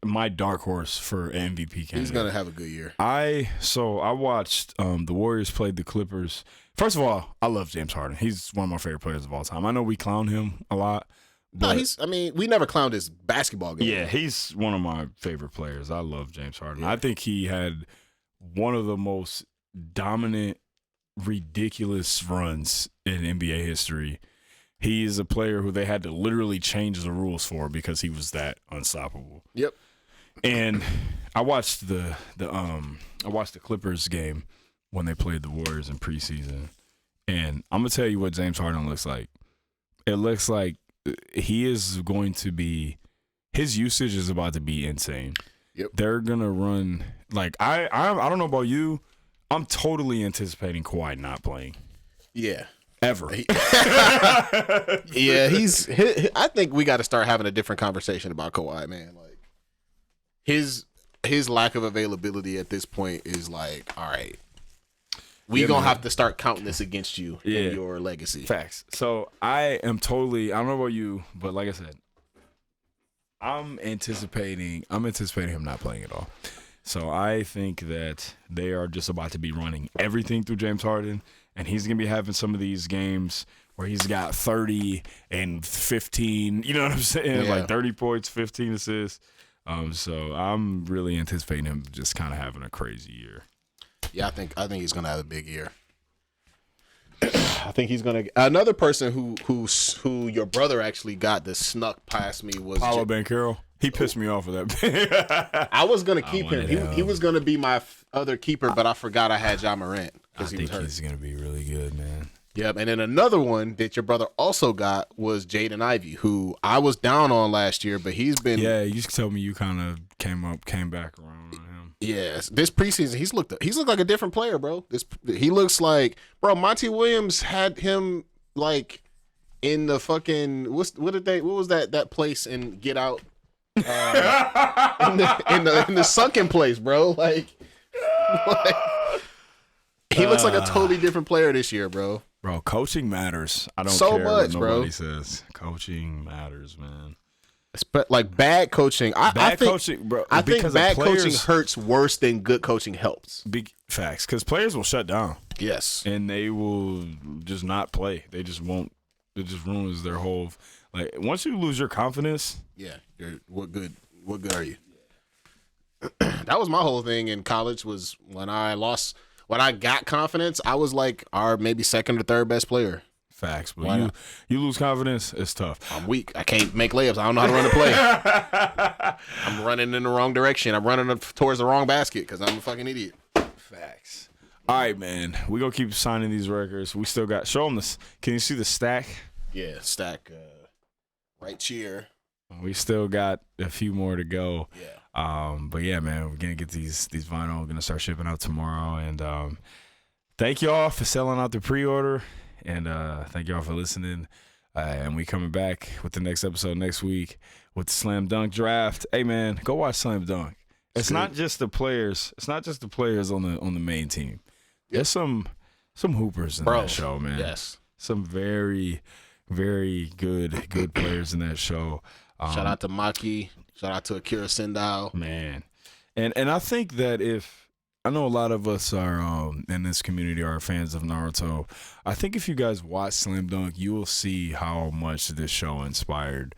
my dark horse for MVP candidate.
He's gonna have a good year.
I watched the Warriors played the Clippers. First of all, I love James Harden. He's one of my favorite players of all time. I know we clown him a lot. But
we never clowned his basketball game.
Yeah, he's one of my favorite players. I love James Harden. Yeah. I think he had one of the most dominant, ridiculous runs in NBA history. He is a player who they had to literally change the rules for because he was that unstoppable.
Yep.
And I watched the Clippers game when they played the Warriors in preseason. And I'm gonna tell you what James Harden looks like. It looks like he is going to be, his usage is about to be insane.
Yep. They're
gonna run like I don't know about you. I'm totally anticipating Kawhi not playing.
Yeah.
Ever.
Yeah, I think we got to start having a different conversation about Kawhi, man. Like his lack of availability at this point is like, all right, we gonna have to start counting this against you in your legacy.
Facts. So I don't know about you, but like I said, I'm anticipating him not playing at all. So I think that they are just about to be running everything through James Harden. And he's going to be having some of these games where he's got 30 and 15. You know what I'm saying?
Yeah.
Like 30 points, 15 assists. So I'm really anticipating him just kind of having a crazy year.
Yeah, I think he's gonna have a big year. I think he's gonna. Another person who your brother actually got that snuck past me was
Paulo Banchero. He pissed me off with that.
I was gonna keep him.
wanted
He was gonna be my other keeper, but I forgot I had Ja Morant
I
because he
think
was hurt.
he's gonna be really good, man.
Yep, and then another one that your brother also got was Jaden Ivey, who I was down on last year, but he's been.
Yeah, you told me you kind of came back around on him.
Yes, this preseason he's looked like a different player, bro. He looks like, bro. Monty Williams had him like in the fucking what was that place in Get Out? In the sunken place, bro. Like he looks like a totally different player this year, bro.
Bro, coaching matters. I don't
So
care
much,
what
bro.
nobody says. Coaching matters, man.
Like bad coaching. I think
coaching, bro.
I think
because
bad
players,
coaching hurts worse than good coaching helps.
Big facts, because players will shut down
Yes.
and they will just not play. They just won't. It just ruins their whole. Like once you lose your confidence.
Yeah. What good are you? That was my whole thing in college. Was when I got confidence, I was like our maybe second or third best player.
Facts,
Why
but
not?
you lose confidence, it's tough.
I'm weak. I can't make layups. I don't know how to run a play. I'm running in the wrong direction. I'm running towards the wrong basket because I'm a fucking idiot.
Facts. All right, man. We gonna keep signing these records. We still got. Show them this. Can you see the stack?
Yeah, stack right cheer.
We still got a few more to go.
Yeah.
But yeah, man, we're gonna get these vinyl. We're gonna start shipping out tomorrow. And thank y'all for selling out the pre-order. And thank y'all for listening. And we coming back with the next episode next week with the Slam Dunk Draft. Hey man, go watch Slam Dunk. It's not just the players. It's not just the players on the main team. There's some hoopers in that show, man.
Yes.
Some very, very good players in that show.
Shout out to Maki. Shout out to Akira Sendao.
Man. And I think that I know a lot of us are in this community are fans of Naruto. I think if you guys watch Slam Dunk, you will see how much this show inspired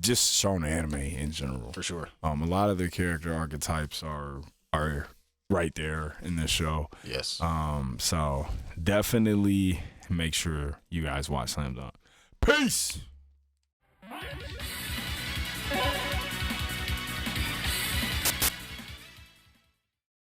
just showing anime in general.
For sure.
A lot of the character archetypes are right there in this show.
Yes.
So definitely make sure you guys watch Slam Dunk. Peace.